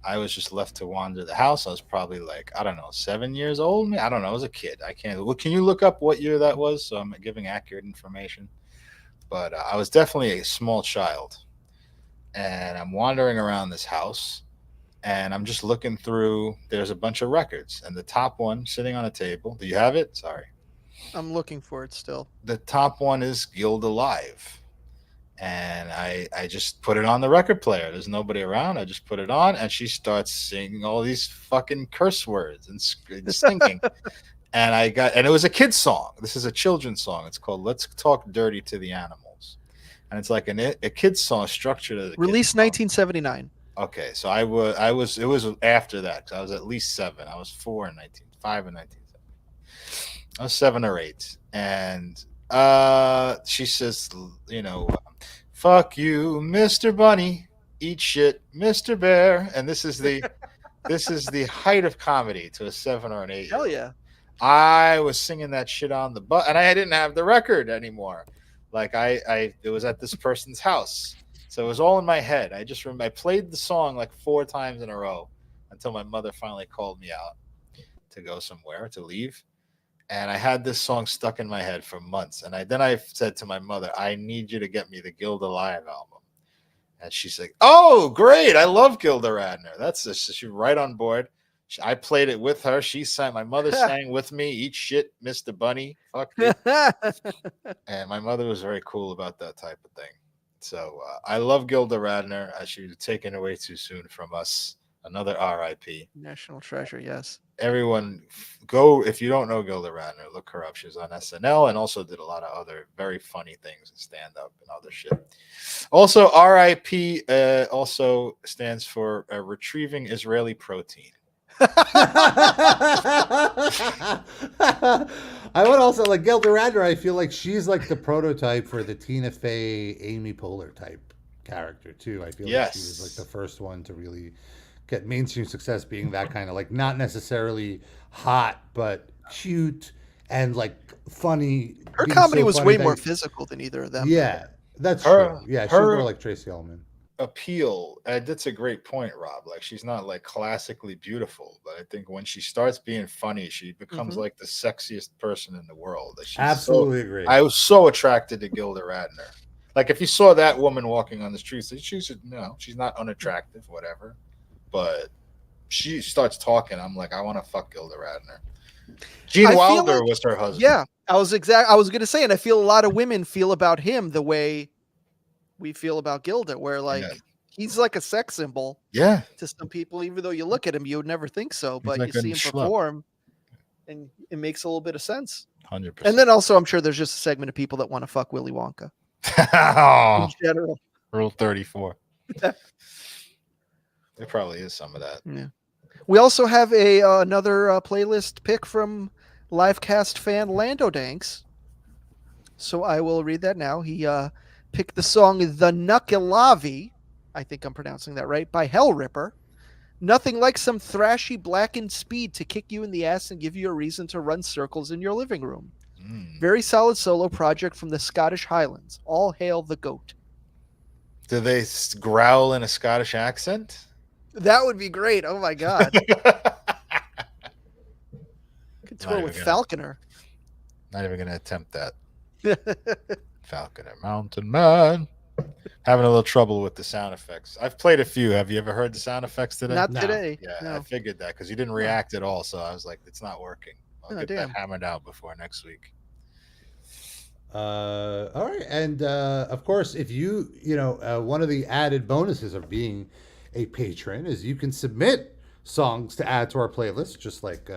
I was just left to wander the house. I was probably like, I don't know, 7 years old? I don't know. I was a kid. I can't. Well, can you look up what year that was so I'm giving accurate information? But I was definitely a small child, and I'm wandering around this house, and I'm just looking through. There's a bunch of records, and the top one sitting on a table. Do you have it? Sorry. I'm looking for it still. The top one is Gilda Live, and I just put it on the record player. There's nobody around. I just put it on, and she starts singing all these fucking curse words and stinking. And it was a kid's song. This is a children's song. It's called "Let's Talk Dirty to the Animals," and it's like a kid's song structured as a released 1979. Okay, so it was after that because I was at least 7. I was 4 in 5 in 1970. I was 7 or 8, and she says, "Fuck you, Mr. Bunny, eat shit, Mr. Bear," and this is the height of comedy to a 7 or an 8. Hell yeah. I was singing that shit on the bus, and I didn't have the record anymore. Like it was at this person's house, so it was all in my head. I just remember I played the song like 4 times in a row until my mother finally called me out to go somewhere to leave, and I had this song stuck in my head for months. And then I said to my mother, "I need you to get me the Gilda Live album," and she's like, "Oh, great! I love Gilda Radner. She's right on board." I played it with her. She sang. My mother sang with me. "Eat shit, Mr. Bunny. Fuck you." And my mother was very cool about that type of thing. So I love Gilda Radner. She was taken away too soon from us. Another RIP. National treasure, yes. Everyone go, if you don't know Gilda Radner, look her up. She was on SNL and also did a lot of other very funny things and stand-up and other shit. Also, RIP also stands for Retrieving Israeli Protein. I would also like Gilda Radner. I feel like she's like the prototype for the Tina Fey, Amy Poehler type character too. I feel like she was like the first one to really get mainstream success, being that kind of like not necessarily hot but cute and like funny. Her comedy was way more physical than either of them. Yeah. That's true. Yeah, she's more like Tracy Ullman. Appeal, that's a great point, Rob. Like, she's not like classically beautiful, but I think when she starts being funny, she becomes like the sexiest person in the world. Like, absolutely agree. I was so attracted to Gilda Radner. Like, if you saw that woman walking on the streets, she's not unattractive, whatever, but she starts talking, I'm like, I want to fuck Gilda Radner. Gene Wilder was her husband. Yeah, I was going to say, and I feel a lot of women feel about him the way we feel about Gilda, where like he's like a sex symbol. Yeah. To some people, even though you look at him, you would never think so, but like you see him perform, and it makes a little bit of sense. 100%. And then also, I'm sure there's just a segment of people that want to fuck Willy Wonka. In general. Rule 34. There probably is some of that. Yeah. We also have another playlist pick from Livecast fan Lando Danks. So I will read that now. He picked the song The Nukilavi, I think I'm pronouncing that right, by Hellripper. Nothing like some thrashy blackened speed to kick you in the ass and give you a reason to run circles in your living room. Very solid solo project from the Scottish Highlands. All hail the goat. Do they growl in a Scottish accent? That would be great. Oh my God. Could tour with Falconer. Not even going to attempt that. Falconer, Mountain Man. Having a little trouble with the sound effects. I've played a few. Have you ever heard the sound effects today? Not today. Yeah, no. I figured that because you didn't react at all. So I was like, it's not working. I'll get damn. that hammered out before next week. All right. And of course, if one of the added bonuses of being a patron is you can submit songs to add to our playlist, just like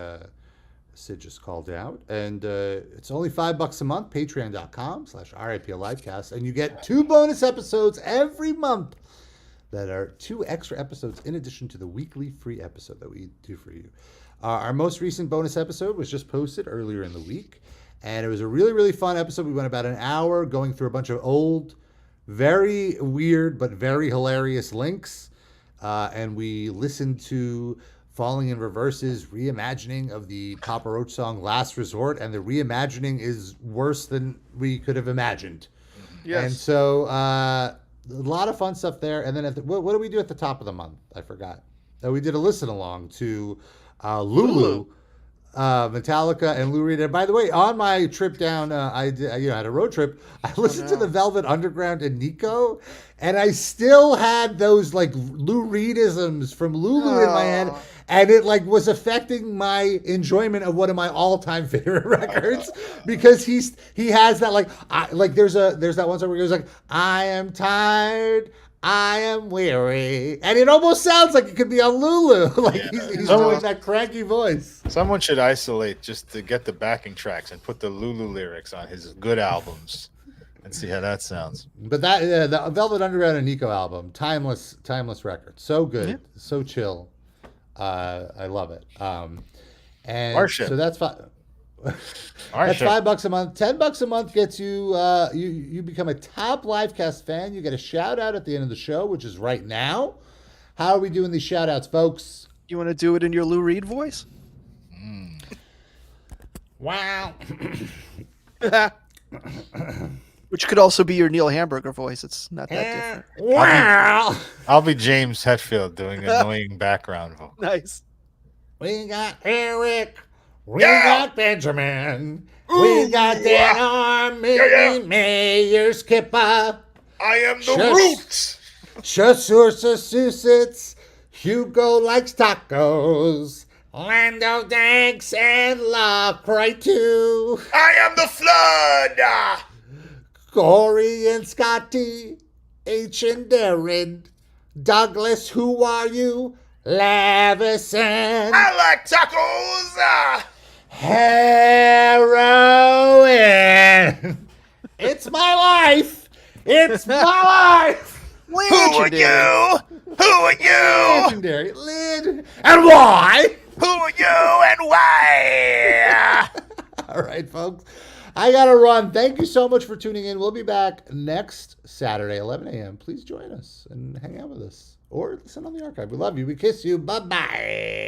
Sid just called out. And it's only $5 a month, patreon.com/RIPLivecast. And you get 2 bonus episodes every month that are 2 extra episodes in addition to the weekly free episode that we do for you. Our most recent bonus episode was just posted earlier in the week. And it was a really, really fun episode. We went about an hour going through a bunch of old, very weird, but very hilarious links. And we listened to Falling in Reverse's reimagining of the Papa Roach song Last Resort. And the reimagining is worse than we could have imagined. Yes. And so a lot of fun stuff there. And then what do we do at the top of the month? I forgot. We did a listen along to Lulu. Metallica and Lou Reed. And by the way, on my trip down, I had a road trip. I listened to the Velvet Underground and Nico, and I still had those like Lou Reedisms from Lulu in my head, and it like was affecting my enjoyment of one of my all-time favorite records because he has that there's that one song where he goes like, I am tired, I am weary. And it almost sounds like it could be on Lulu. He's doing that cranky voice. Someone should isolate just to get the backing tracks and put the Lulu lyrics on his good albums and see how that sounds. But that the Velvet Underground and Nico album, timeless record. So good, so chill. I love it. And so that's fine. That's $5 a month. $10 a month gets you. You become a top Livecast fan. You get a shout out at the end of the show, which is right now. How are we doing these shout outs, folks? You want to do it in your Lou Reed voice? Wow. Which could also be your Neil Hamburger voice. It's not that different. Wow. I'll be James Hetfield doing annoying background vocal. Nice. We got Eric. We got Benjamin. We got Dan Army, Mayor Skipper. I am the Roots. Massachusetts. Hugo likes tacos. Lando Danks and LaCroix too. I am the Flood. Corey and Scotty. H and Darren. Douglas, who are you? Lavison. I like tacos. Harrowing. It's my life. It's my life. Legendary. Who are you? Legendary. And why? Who are you and why? All right, folks. I got to run. Thank you so much for tuning in. We'll be back next Saturday, 11 a.m. Please join us and hang out with us. Or listen on the archive. We love you. We kiss you. Bye-bye.